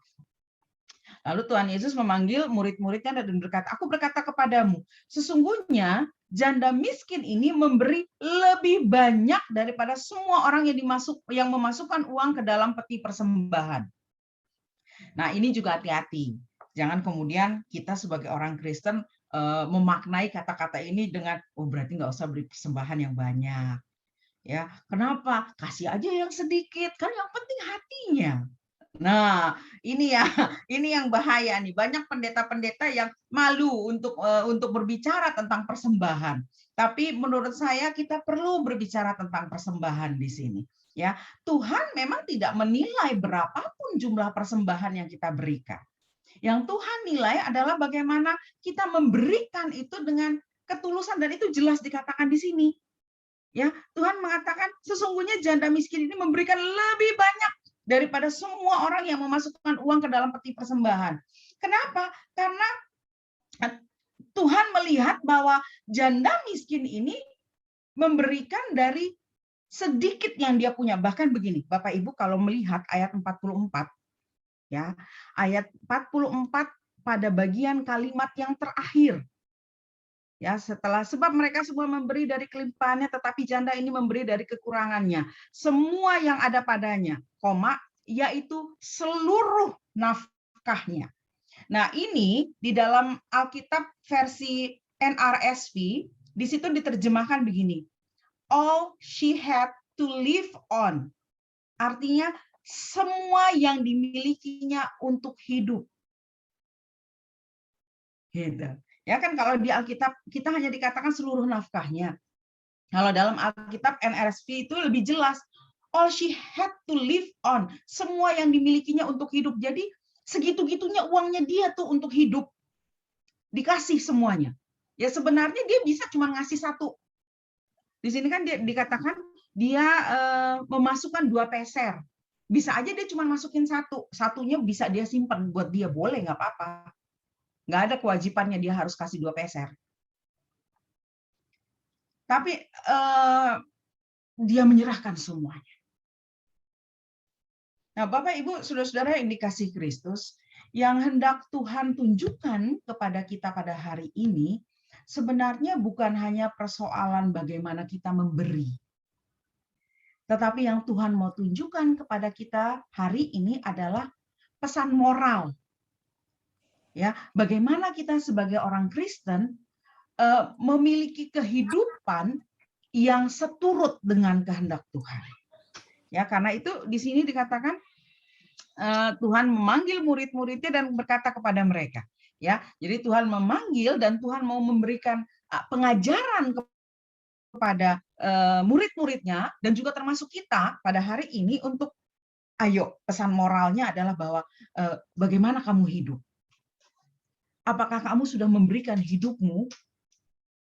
Lalu Tuhan Yesus memanggil murid-muridnya dan berkata, aku berkata kepadamu, sesungguhnya janda miskin ini memberi lebih banyak daripada semua orang yang memasukkan uang ke dalam peti persembahan. Nah, ini juga hati-hati. Jangan kemudian kita sebagai orang Kristen memaknai kata-kata ini dengan, oh berarti nggak usah beri persembahan yang banyak. Ya, kenapa? Kasih aja yang sedikit, kan yang penting hatinya. Nah, ini yang bahaya nih. Banyak pendeta-pendeta yang malu untuk berbicara tentang persembahan. Tapi menurut saya kita perlu berbicara tentang persembahan di sini. Ya, Tuhan memang tidak menilai berapapun jumlah persembahan yang kita berikan. Yang Tuhan nilai adalah bagaimana kita memberikan itu dengan ketulusan, dan itu jelas dikatakan di sini. Ya, Tuhan mengatakan sesungguhnya janda miskin ini memberikan lebih banyak daripada semua orang yang memasukkan uang ke dalam peti persembahan. Kenapa? Karena Tuhan melihat bahwa janda miskin ini memberikan dari sedikit yang dia punya. Bahkan begini, Bapak Ibu kalau melihat ayat 44, ya, ayat 44 pada bagian kalimat yang terakhir. Ya, sebab mereka semua memberi dari kelimpahannya, tetapi janda ini memberi dari kekurangannya. Semua yang ada padanya, yaitu seluruh nafkahnya. Nah, ini di dalam Alkitab versi NRSV, di situ diterjemahkan begini. All she had to live on. Artinya semua yang dimilikinya untuk hidup. Gitu. Ya kan, kalau di Alkitab kita hanya dikatakan seluruh nafkahnya. Kalau dalam Alkitab NRSV itu lebih jelas, all she had to live on, semua yang dimilikinya untuk hidup. Jadi segitu-gitunya uangnya dia tuh untuk hidup, dikasih semuanya. Ya sebenarnya dia bisa cuma ngasih 1. Di sini kan dia dikatakan dia memasukkan 2 peser. Bisa aja dia cuma masukin 1, satunya bisa dia simpan buat dia, boleh, nggak apa-apa. Nggak ada kewajibannya dia harus kasih 2 peser. Tapi dia menyerahkan semuanya. Nah, Bapak Ibu, saudara-saudara yang dikasihi Kristus, yang hendak Tuhan tunjukkan kepada kita pada hari ini sebenarnya bukan hanya persoalan bagaimana kita memberi. Tetapi yang Tuhan mau tunjukkan kepada kita hari ini adalah pesan moral. Ya, bagaimana kita sebagai orang Kristen memiliki kehidupan yang seturut dengan kehendak Tuhan. Ya, karena itu di sini dikatakan Tuhan memanggil murid-muridnya dan berkata kepada mereka. Ya, jadi Tuhan memanggil dan Tuhan mau memberikan pengajaran kepada murid-muridnya dan juga termasuk kita pada hari ini untuk ayo, pesan moralnya adalah bahwa bagaimana kamu hidup. Apakah kamu sudah memberikan hidupmu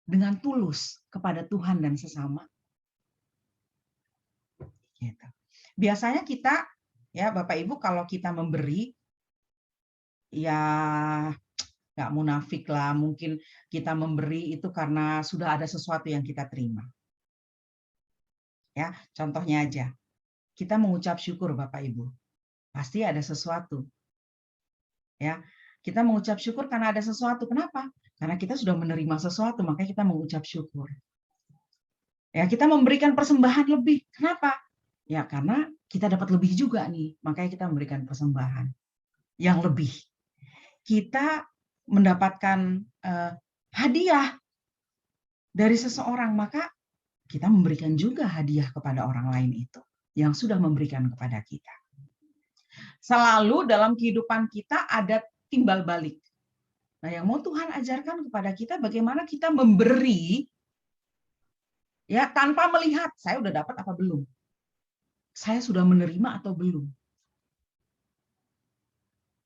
dengan tulus kepada Tuhan dan sesama? Gitu. Biasanya kita, ya Bapak Ibu, kalau kita memberi, ya nggak munafik lah, mungkin kita memberi itu karena sudah ada sesuatu yang kita terima. Ya, contohnya aja, kita mengucap syukur Bapak Ibu, pasti ada sesuatu. Ya, kita mengucap syukur karena ada sesuatu. Kenapa? Karena kita sudah menerima sesuatu, makanya kita mengucap syukur. Ya, kita memberikan persembahan lebih. Kenapa? Ya, karena kita dapat lebih juga nih, makanya kita memberikan persembahan yang lebih. Kita mendapatkan hadiah dari seseorang, maka kita memberikan juga hadiah kepada orang lain itu yang sudah memberikan kepada kita. Selalu dalam kehidupan kita ada timbal balik. Nah, yang mau Tuhan ajarkan kepada kita bagaimana kita memberi ya tanpa melihat saya udah dapat apa belum. Saya sudah menerima atau belum.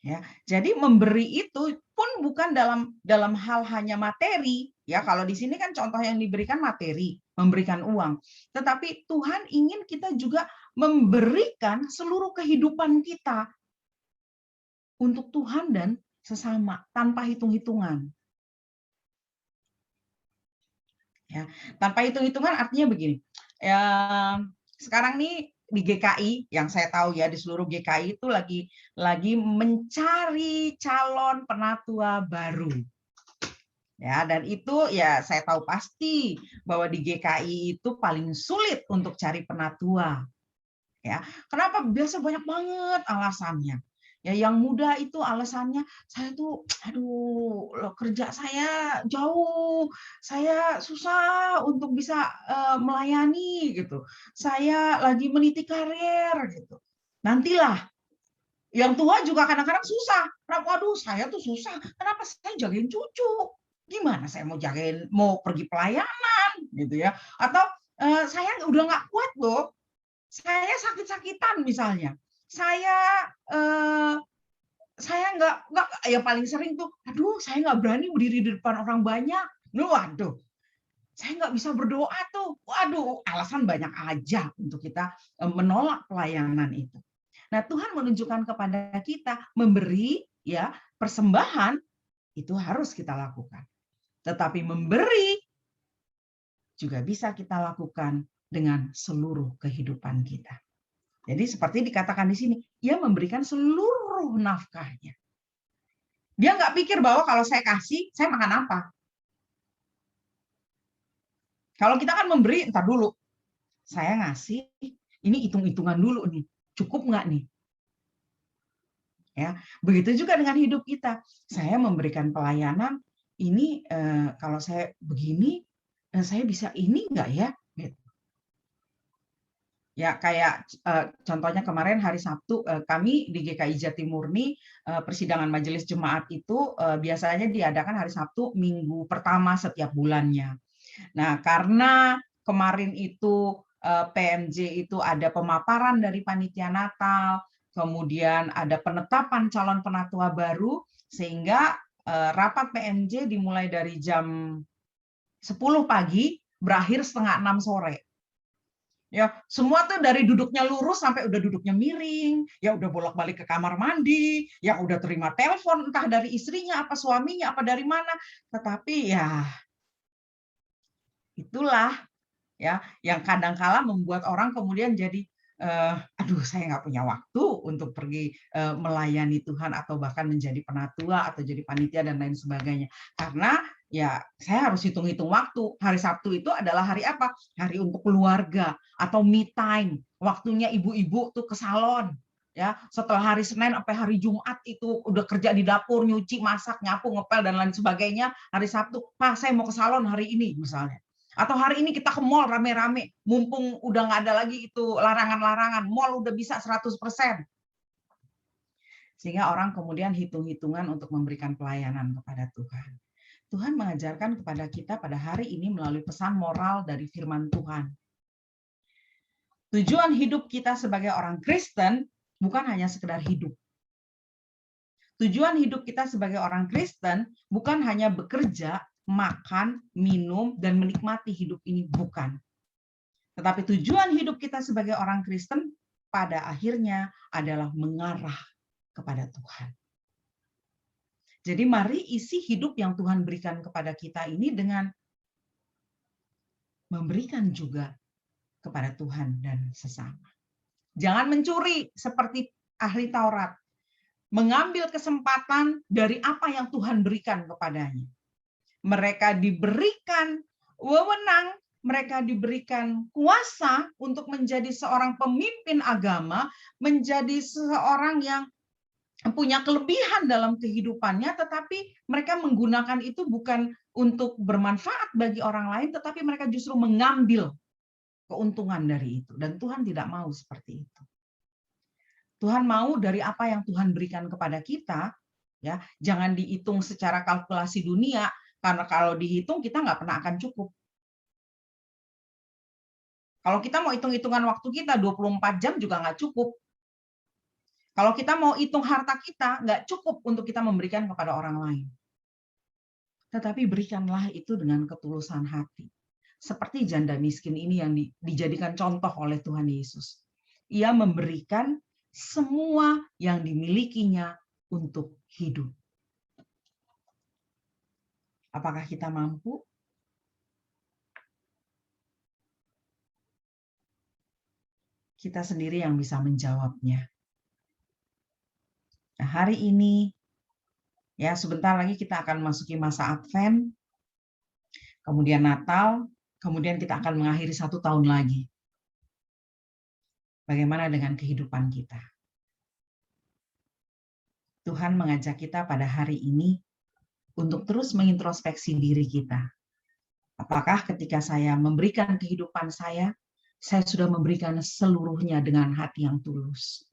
Ya, jadi memberi itu pun bukan dalam hal hanya materi, ya kalau di sini kan contoh yang diberikan materi, memberikan uang. Tetapi Tuhan ingin kita juga memberikan seluruh kehidupan kita untuk Tuhan dan sesama tanpa hitung-hitungan. Ya, tanpa hitung-hitungan artinya begini. Ya, sekarang nih di GKI yang saya tahu ya di seluruh GKI itu lagi mencari calon penatua baru. Ya, dan itu ya saya tahu pasti bahwa di GKI itu paling sulit untuk cari penatua. Ya, kenapa? Biasa banyak banget alasannya. Ya, yang muda itu alasannya saya tuh, aduh, kerja saya jauh, saya susah untuk bisa melayani gitu. Saya lagi meniti karir gitu. Nantilah. Yang tua juga kadang-kadang susah. Waduh, saya tuh susah. Kenapa saya jagain cucu? Gimana saya mau pergi pelayanan gitu ya? Atau saya udah nggak kuat loh. Saya sakit-sakitan misalnya. Saya nggak ya paling sering tuh, aduh saya nggak berani berdiri di depan orang banyak. Waduh, saya nggak bisa berdoa tuh. Waduh, alasan banyak aja untuk kita menolak pelayanan itu. Nah, Tuhan menunjukkan kepada kita memberi ya persembahan itu harus kita lakukan. Tetapi memberi juga bisa kita lakukan dengan seluruh kehidupan kita. Jadi seperti dikatakan di sini, ia memberikan seluruh nafkahnya. Dia nggak pikir bahwa kalau saya kasih, saya makan apa. Kalau kita kan memberi, entar dulu. Saya ngasih, ini hitung-hitungan dulu nih. Cukup nggak nih? Ya, begitu juga dengan hidup kita. Saya memberikan pelayanan, ini kalau saya begini, saya bisa ini nggak ya? Ya, kayak contohnya kemarin hari Sabtu kami di GKI Jatimurni persidangan majelis jemaat itu biasanya diadakan hari Sabtu minggu pertama setiap bulannya. Nah, karena kemarin itu PMJ itu ada pemaparan dari panitia Natal, kemudian ada penetapan calon penatua baru, sehingga rapat PMJ dimulai dari jam 10 pagi, berakhir setengah 6 sore. Ya, semua tuh dari duduknya lurus sampai udah duduknya miring, ya udah bolak-balik ke kamar mandi, ya udah terima telepon entah dari istrinya apa suaminya apa dari mana. Tetapi ya itulah ya yang kadang-kala membuat orang kemudian jadi aduh saya nggak punya waktu untuk pergi melayani Tuhan atau bahkan menjadi penatua atau jadi panitia dan lain sebagainya. Karena ya saya harus hitung-hitung waktu. Hari Sabtu itu adalah hari apa? Hari untuk keluarga atau me time. Waktunya ibu-ibu tuh ke salon. Ya, setelah hari Senin sampai hari Jumat itu udah kerja di dapur, nyuci, masak, nyapu, ngepel dan lain sebagainya. Hari Sabtu, Pak saya mau ke salon hari ini misalnya. Atau hari ini kita ke mall rame-rame, mumpung udah nggak ada lagi itu larangan-larangan, mall udah bisa 100%. Sehingga orang kemudian hitung-hitungan untuk memberikan pelayanan kepada Tuhan. Tuhan mengajarkan kepada kita pada hari ini melalui pesan moral dari firman Tuhan. Tujuan hidup kita sebagai orang Kristen bukan hanya sekedar hidup. Tujuan hidup kita sebagai orang Kristen bukan hanya bekerja, makan, minum, dan menikmati hidup ini, bukan. Tetapi tujuan hidup kita sebagai orang Kristen pada akhirnya adalah mengarah kepada Tuhan. Jadi mari isi hidup yang Tuhan berikan kepada kita ini dengan memberikan juga kepada Tuhan dan sesama. Jangan mencuri seperti ahli Taurat. Mengambil kesempatan dari apa yang Tuhan berikan kepadanya. mereka diberikan wewenang, mereka diberikan kuasa untuk menjadi seorang pemimpin agama, menjadi seorang yang punya kelebihan dalam kehidupannya, tetapi mereka menggunakan itu bukan untuk bermanfaat bagi orang lain, tetapi mereka justru mengambil keuntungan dari itu. Dan Tuhan tidak mau seperti itu. Tuhan mau dari apa yang Tuhan berikan kepada kita, ya, jangan dihitung secara kalkulasi dunia, karena kalau dihitung kita nggak pernah akan cukup. Kalau kita mau hitung-hitungan waktu kita 24 jam juga nggak cukup. Kalau kita mau hitung harta kita, nggak cukup untuk kita memberikan kepada orang lain. Tetapi berikanlah itu dengan ketulusan hati. Seperti janda miskin ini yang dijadikan contoh oleh Tuhan Yesus. Ia memberikan semua yang dimilikinya untuk hidup. Apakah kita mampu? Kita sendiri yang bisa menjawabnya. Nah, hari ini, ya sebentar lagi kita akan masuki masa Advent, kemudian Natal, kemudian kita akan mengakhiri 1 tahun lagi. Bagaimana dengan kehidupan kita? Tuhan mengajak kita pada hari ini untuk terus mengintrospeksi diri kita. Apakah ketika saya memberikan kehidupan saya sudah memberikan seluruhnya dengan hati yang tulus?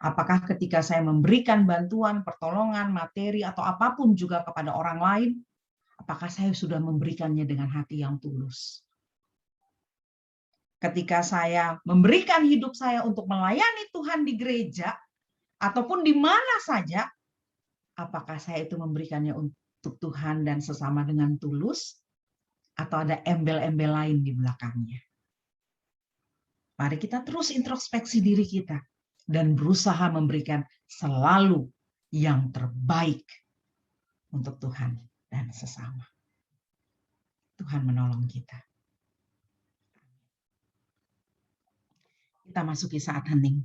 Apakah ketika saya memberikan bantuan, pertolongan, materi, atau apapun juga kepada orang lain, apakah saya sudah memberikannya dengan hati yang tulus? Ketika saya memberikan hidup saya untuk melayani Tuhan di gereja, ataupun di mana saja, apakah saya itu memberikannya untuk Tuhan dan sesama dengan tulus, atau ada embel-embel lain di belakangnya? Mari kita terus introspeksi diri kita dan berusaha memberikan selalu yang terbaik untuk Tuhan dan sesama. Tuhan menolong kita. Kita masuki saat hening.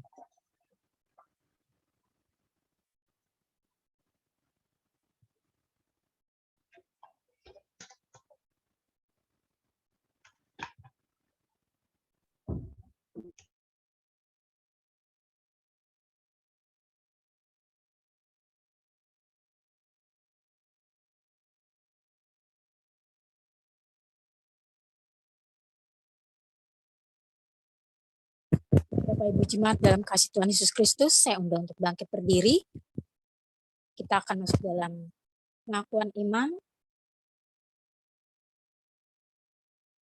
Bapak Ibu Jemaat dalam kasih Tuhan Yesus Kristus, saya undang untuk bangkit berdiri. Kita akan masuk dalam pengakuan iman.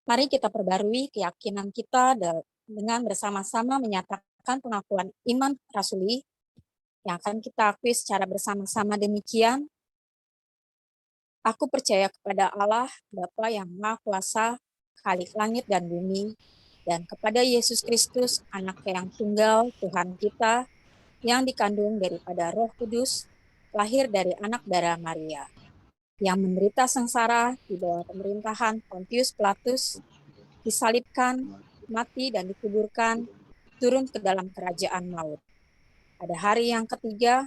Mari kita perbarui keyakinan kita dengan bersama-sama menyatakan pengakuan iman rasuli yang akan kita akui secara bersama-sama demikian. Aku percaya kepada Allah, Bapa yang Maha Kuasa, Khalik langit dan bumi, dan kepada Yesus Kristus, Anak yang tunggal Tuhan kita, yang dikandung daripada Roh Kudus, lahir dari anak darah Maria, yang menderita sengsara di bawah pemerintahan Pontius Pilatus, disalibkan, mati dan dikuburkan, turun ke dalam kerajaan maut. Pada hari yang ketiga,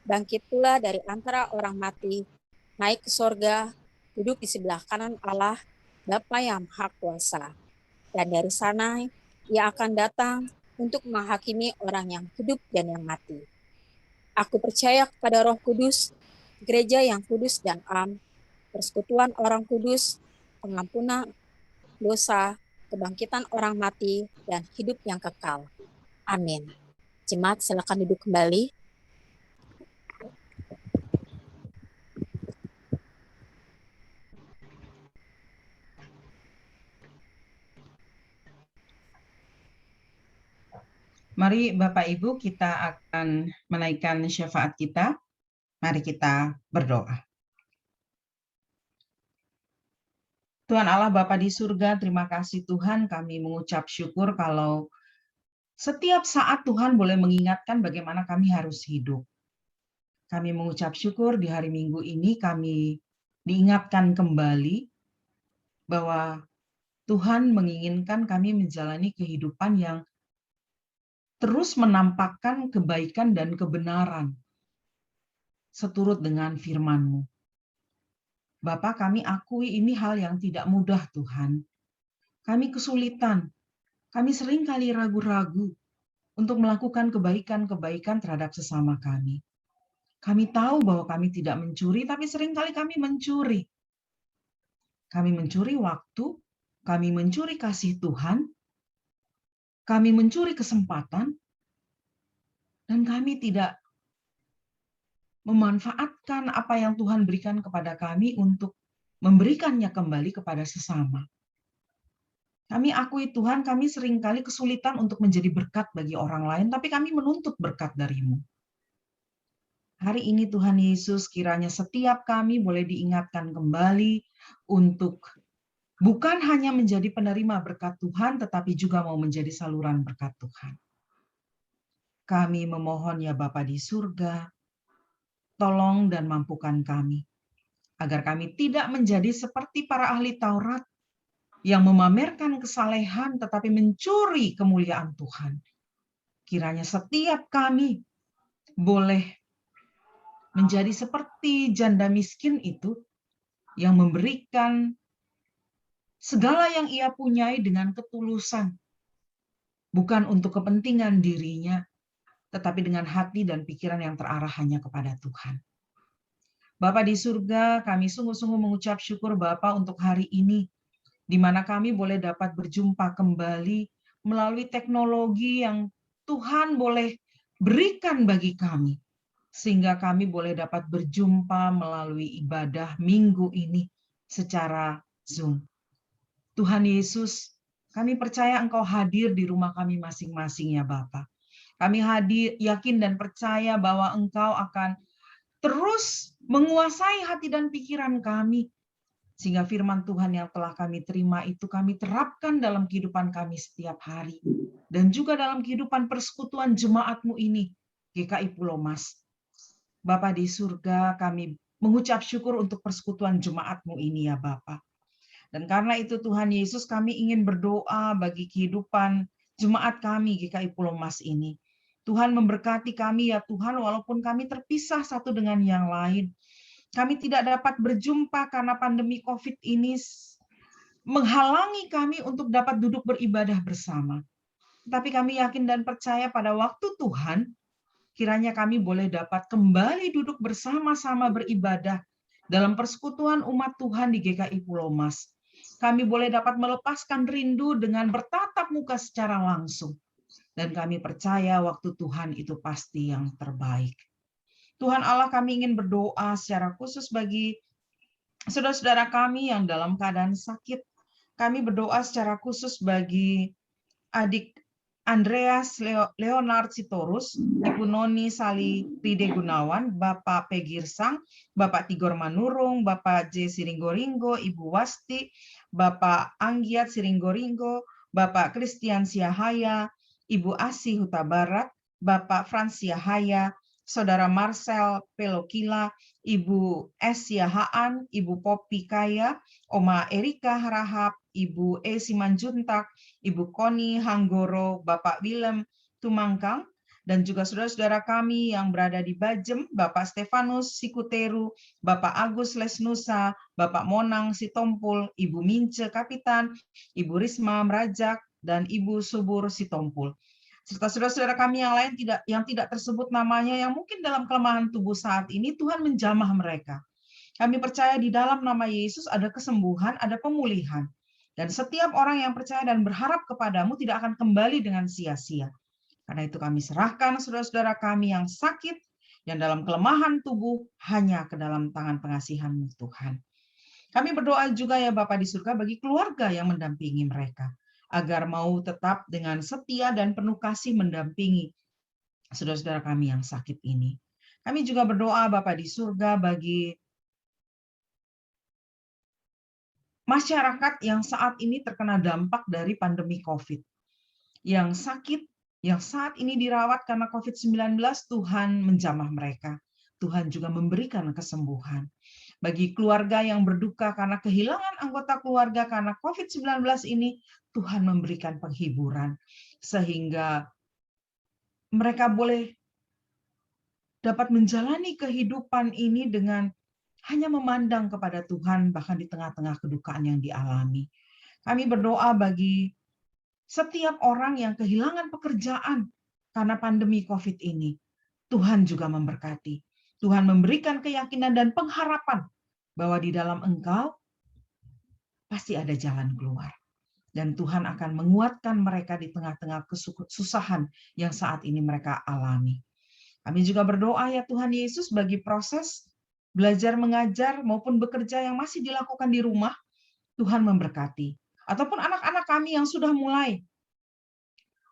bangkit pula dari antara orang mati, naik ke sorga, duduk di sebelah kanan Allah, Bapa yang Maha Kuasa. Dan dari sana ia akan datang untuk menghakimi orang yang hidup dan yang mati. Aku percaya kepada Roh Kudus, gereja yang kudus dan am, persekutuan orang kudus, pengampunan dosa, kebangkitan orang mati, dan hidup yang kekal. Amin. Jemaat, silakan duduk kembali. Mari Bapak Ibu kita akan menaikkan syafaat kita. Mari kita berdoa. Tuhan Allah Bapa di surga, terima kasih Tuhan, kami mengucap syukur kalau setiap saat Tuhan boleh mengingatkan bagaimana kami harus hidup. Kami mengucap syukur di hari Minggu ini kami diingatkan kembali bahwa Tuhan menginginkan kami menjalani kehidupan yang terus menampakkan kebaikan dan kebenaran seturut dengan firman-Mu. Bapak, kami akui ini hal yang tidak mudah, Tuhan. Kami kesulitan, kami sering kali ragu-ragu untuk melakukan kebaikan-kebaikan terhadap sesama kami. Kami tahu bahwa kami tidak mencuri, tapi seringkali kami mencuri. Kami mencuri waktu, kami mencuri kasih Tuhan, kami mencuri kesempatan, dan kami tidak memanfaatkan apa yang Tuhan berikan kepada kami untuk memberikannya kembali kepada sesama. Kami akui Tuhan, kami seringkali kesulitan untuk menjadi berkat bagi orang lain, tapi kami menuntut berkat dari-Mu. Hari ini Tuhan Yesus, kiranya setiap kami boleh diingatkan kembali untuk bukan hanya menjadi penerima berkat Tuhan, tetapi juga mau menjadi saluran berkat Tuhan. Kami memohon ya Bapa di surga, tolong dan mampukan kami, agar kami tidak menjadi seperti para ahli Taurat yang memamerkan kesalehan tetapi mencuri kemuliaan Tuhan. Kiranya setiap kami boleh menjadi seperti janda miskin itu yang memberikan segala yang ia punyai dengan ketulusan, bukan untuk kepentingan dirinya, tetapi dengan hati dan pikiran yang terarah hanya kepada Tuhan. Bapa di surga, kami sungguh-sungguh mengucap syukur Bapa untuk hari ini, di mana kami boleh dapat berjumpa kembali melalui teknologi yang Tuhan boleh berikan bagi kami, sehingga kami boleh dapat berjumpa melalui ibadah minggu ini secara Zoom. Tuhan Yesus, kami percaya Engkau hadir di rumah kami masing-masing ya Bapa. Kami hadir, yakin dan percaya bahwa Engkau akan terus menguasai hati dan pikiran kami, sehingga firman Tuhan yang telah kami terima itu kami terapkan dalam kehidupan kami setiap hari, dan juga dalam kehidupan persekutuan jemaat-Mu ini, GKI Pulau Mas. Bapa di surga, kami mengucap syukur untuk persekutuan jemaat-Mu ini ya Bapa. Dan karena itu Tuhan Yesus, kami ingin berdoa bagi kehidupan jemaat kami GKI Pulau Mas ini. Tuhan memberkati kami ya Tuhan, walaupun kami terpisah satu dengan yang lain. Kami tidak dapat berjumpa karena pandemi COVID ini menghalangi kami untuk dapat duduk beribadah bersama. Tapi kami yakin dan percaya pada waktu Tuhan, kiranya kami boleh dapat kembali duduk bersama-sama beribadah dalam persekutuan umat Tuhan di GKI Pulau Mas. Kami boleh dapat melepaskan rindu dengan bertatap muka secara langsung. Dan kami percaya waktu Tuhan itu pasti yang terbaik. Tuhan Allah, kami ingin berdoa secara khusus bagi saudara-saudara kami yang dalam keadaan sakit. Kami berdoa secara khusus bagi adik Andreas Leonard Sitorus, Ibu Noni Sali Ride Gunawan, Bapak Pegirsang, Bapak Tigor Manurung, Bapak J. Siringgoringgo, Ibu Wasti, Bapak Anggiat Siringgoringgo, Bapak Christian Siahaya, Ibu Asih Huta Barat, Bapak Frans Siahaya, Saudara Marcel Pelokila, Ibu S. Siahaan, Ibu Popi Kaya, Oma Erika Harahap, Ibu E. Simanjuntak, Ibu Koni Hanggoro, Bapak Willem Tumangkang, dan juga saudara-saudara kami yang berada di Bajem, Bapak Stefanus Sikuteru, Bapak Agus Lesnusa, Bapak Monang Sitompul, Ibu Mince Kapitan, Ibu Risma Merajak, dan Ibu Subur Sitompul. Serta saudara-saudara kami yang lain yang tidak tersebut namanya, yang mungkin dalam kelemahan tubuh saat ini, Tuhan menjamah mereka. Kami percaya di dalam nama Yesus ada kesembuhan, ada pemulihan. Dan setiap orang yang percaya dan berharap kepadamu tidak akan kembali dengan sia-sia. Karena itu kami serahkan saudara-saudara kami yang sakit, yang dalam kelemahan tubuh, hanya ke dalam tangan pengasihan-Mu Tuhan. Kami berdoa juga ya Bapa di surga bagi keluarga yang mendampingi mereka, agar mau tetap dengan setia dan penuh kasih mendampingi saudara-saudara kami yang sakit ini. Kami juga berdoa Bapa di surga bagi masyarakat yang saat ini terkena dampak dari pandemi COVID. Yang sakit, yang saat ini dirawat karena COVID-19, Tuhan menjamah mereka. Tuhan juga memberikan kesembuhan. Bagi keluarga yang berduka karena kehilangan anggota keluarga karena COVID-19 ini, Tuhan memberikan penghiburan. Sehingga mereka boleh dapat menjalani kehidupan ini dengan hanya memandang kepada Tuhan bahkan di tengah-tengah kedukaan yang dialami. Kami berdoa bagi setiap orang yang kehilangan pekerjaan karena pandemi COVID ini. Tuhan juga memberkati. Tuhan memberikan keyakinan dan pengharapan bahwa di dalam Engkau pasti ada jalan keluar. Dan Tuhan akan menguatkan mereka di tengah-tengah kesusahan yang saat ini mereka alami. Kami juga berdoa ya Tuhan Yesus bagi proses belajar mengajar maupun bekerja yang masih dilakukan di rumah, Tuhan memberkati. Ataupun anak-anak kami yang sudah mulai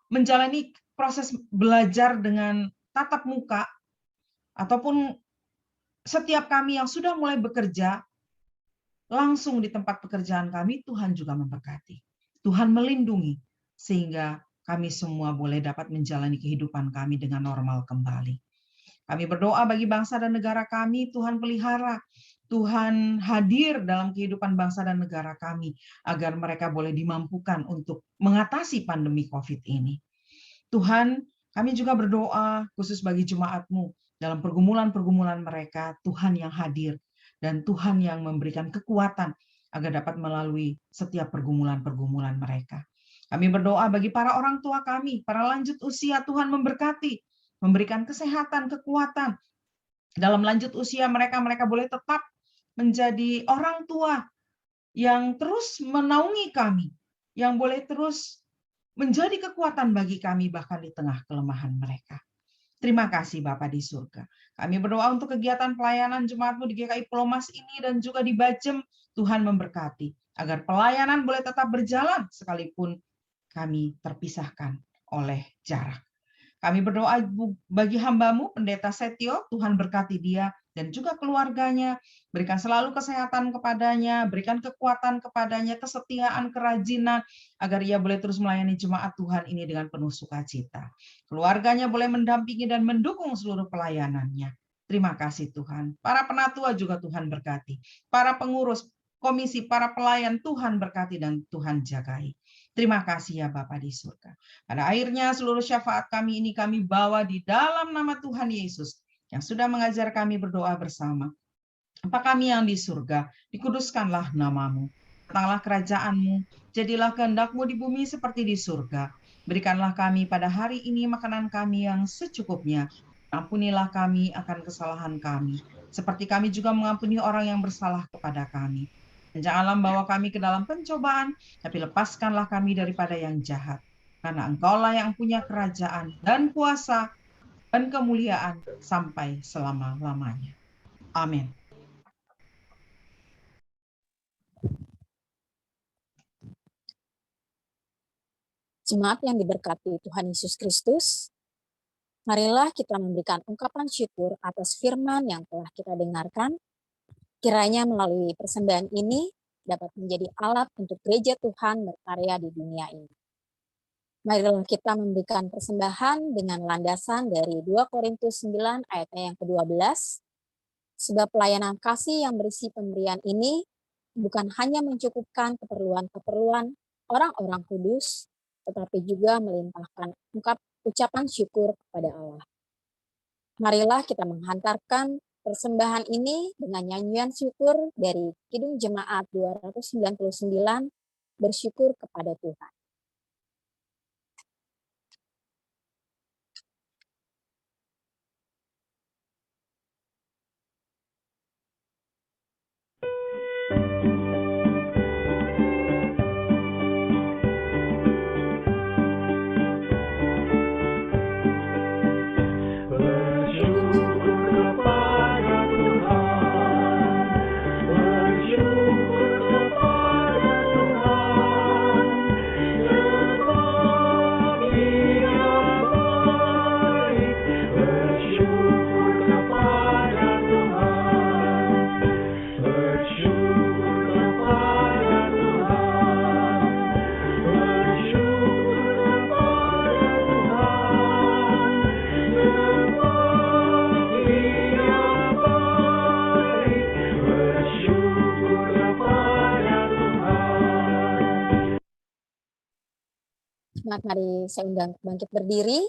menjalani proses belajar dengan tatap muka, ataupun setiap kami yang sudah mulai bekerja langsung di tempat pekerjaan kami, Tuhan juga memberkati. Tuhan melindungi sehingga kami semua boleh dapat menjalani kehidupan kami dengan normal kembali. Kami berdoa bagi bangsa dan negara kami, Tuhan pelihara, Tuhan hadir dalam kehidupan bangsa dan negara kami, agar mereka boleh dimampukan untuk mengatasi pandemi COVID ini. Tuhan, kami juga berdoa khusus bagi jemaat-Mu dalam pergumulan-pergumulan mereka, Tuhan yang hadir, dan Tuhan yang memberikan kekuatan agar dapat melalui setiap pergumulan-pergumulan mereka. Kami berdoa bagi para orang tua kami, para lanjut usia, Tuhan memberkati, memberikan kesehatan, kekuatan. Dalam lanjut usia mereka boleh tetap menjadi orang tua yang terus menaungi kami, yang boleh terus menjadi kekuatan bagi kami bahkan di tengah kelemahan mereka. Terima kasih Bapa di surga. Kami berdoa untuk kegiatan pelayanan jemaat-Mu di GKI Pulau Mas ini dan juga di Bajem, Tuhan memberkati, agar pelayanan boleh tetap berjalan sekalipun kami terpisahkan oleh jarak. Kami berdoa bagi hamba-Mu, Pendeta Setio, Tuhan berkati dia dan juga keluarganya, berikan selalu kesehatan kepadanya, berikan kekuatan kepadanya, kesetiaan, kerajinan, agar ia boleh terus melayani jemaat Tuhan ini dengan penuh sukacita. Keluarganya boleh mendampingi dan mendukung seluruh pelayanannya. Terima kasih Tuhan. Para penatua juga Tuhan berkati. Para pengurus, komisi, para pelayan Tuhan berkati dan Tuhan jagai. Terima kasih ya Bapa di surga. Pada akhirnya seluruh syafaat kami ini kami bawa di dalam nama Tuhan Yesus yang sudah mengajar kami berdoa bersama. Bapa kami yang di surga, dikuduskanlah nama-Mu. Datanglah kerajaan-Mu, jadilah kehendak-Mu di bumi seperti di surga. Berikanlah kami pada hari ini makanan kami yang secukupnya. Ampunilah kami akan kesalahan kami, seperti kami juga mengampuni orang yang bersalah kepada kami. Dan janganlah membawa kami ke dalam pencobaan, tapi lepaskanlah kami daripada yang jahat. Karena Engkaulah yang punya kerajaan dan kuasa dan kemuliaan sampai selama-lamanya. Amin. Jemaat yang diberkati Tuhan Yesus Kristus, marilah kita memberikan ungkapan syukur atas firman yang telah kita dengarkan. Kiranya melalui persembahan ini dapat menjadi alat untuk gereja Tuhan berkarya di dunia ini. Marilah kita memberikan persembahan dengan landasan dari 2 Korintus 9 ayat yang ke-12. Sebab pelayanan kasih yang berisi pemberian ini bukan hanya mencukupkan keperluan-keperluan orang-orang kudus, tetapi juga melimpahkan ucapan syukur kepada Allah. Marilah kita menghantarkan persembahan ini dengan nyanyian syukur dari Kidung Jemaat 299, bersyukur kepada Tuhan. Mari saya undang bangkit berdiri.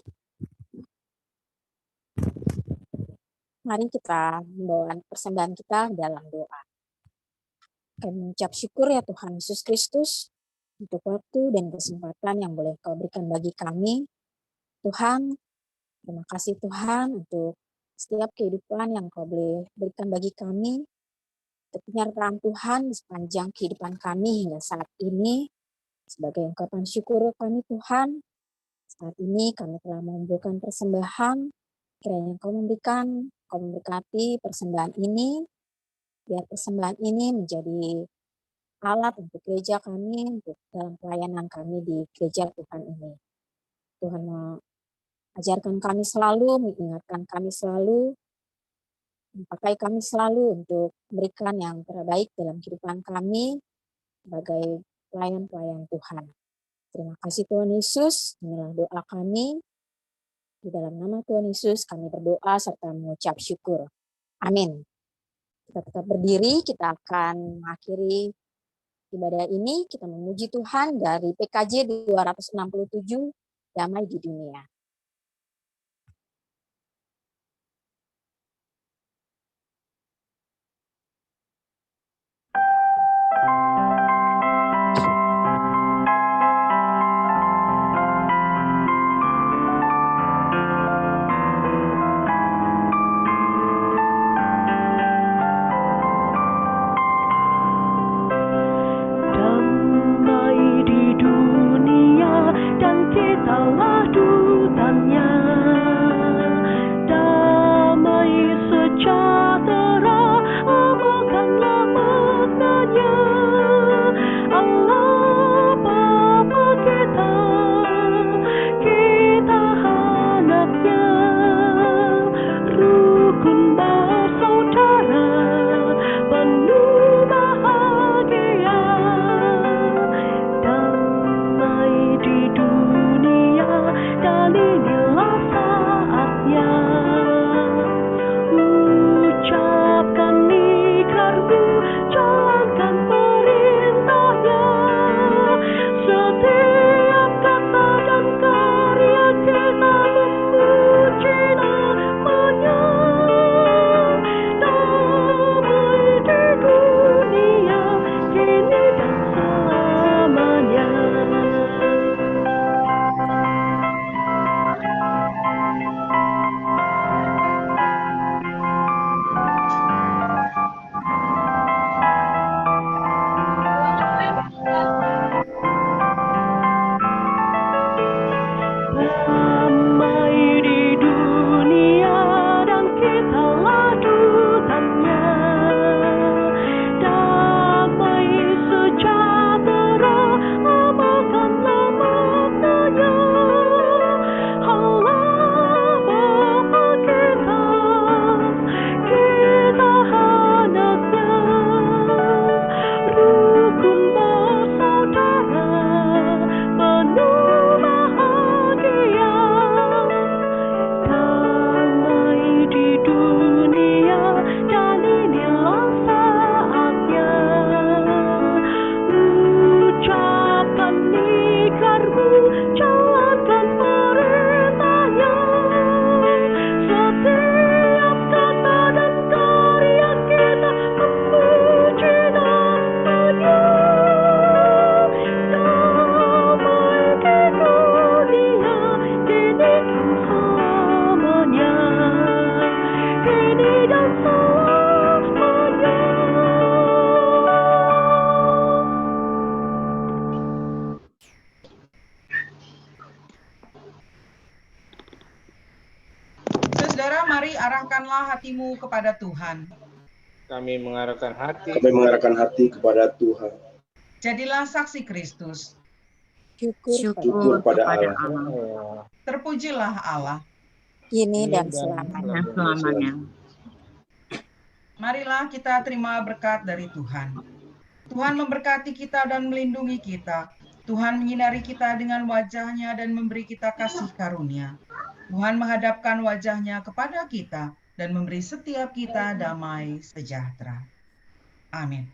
Mari kita membawa persembahan kita dalam doa. Kami mengucap syukur ya Tuhan Yesus Kristus untuk waktu dan kesempatan yang boleh Kau berikan bagi kami. Tuhan, terima kasih Tuhan untuk setiap kehidupan yang Kau boleh berikan bagi kami. Untuk penyertaan Tuhan di sepanjang kehidupan kami hingga saat ini. Sebagai ungkapan syukur kami Tuhan, saat ini kami telah mengumpulkan persembahan. Kiranya Kau memberikan, Kau memberkati persembahan ini, biar persembahan ini menjadi alat untuk gereja kami, untuk dalam pelayanan kami di gereja Tuhan ini. Tuhan mengajarkan kami selalu, mengingatkan kami selalu, memakai kami selalu untuk memberikan yang terbaik dalam kehidupan kami sebagai pelayan-pelayan Tuhan. Terima kasih Tuhan Yesus, inilah doa kami. Di dalam nama Tuhan Yesus kami berdoa serta mengucap syukur. Amin. Kita tetap berdiri, kita akan mengakhiri ibadah ini. Kita memuji Tuhan dari PKJ 267, Damai di Dunia. Damai di dunia dan kitalah dutannya. Damai sejahtera, amalkanlah maknanya. Allah Bapa kita, kita anaknya. Rukun bersaudara, penuh bahagia. Damai di dunia dan inilah saatnya. Ucapkan ikarmu, jalankan perintahnya. Setiap kata dan karya kita memuji namanya. Damai di dunia kini dan selamanya. Damai di dunia dan kitalah dutannya. Damai sejahtera, amalkanlah maknanya. Allah Bapa kita, kita anaknya. Rukun bersaudara, penuh bahagia. Damai di dunia dan inilah saatnya. Ucapkan ikarmu, jalankan perintahnya. Setiap kata dan karya kita memuji namanya. Damai di dunia kini dan selamanya. Kini dan selamanya. Saudara, mari arahkanlah hatimu kepada Tuhan. Kami mengarahkan hati. Kami mengarahkan hati kepada Tuhan. Jadilah saksi Kristus. Syukur pada Allah. Terpujilah Allah. Kini dan selamanya. selamanya. Marilah kita terima berkat dari Tuhan. Tuhan memberkati kita dan melindungi kita. Tuhan menyinari kita dengan wajah-Nya dan memberi kita kasih karunia. Tuhan menghadapkan wajah-Nya kepada kita dan memberi setiap kita damai sejahtera. Amin.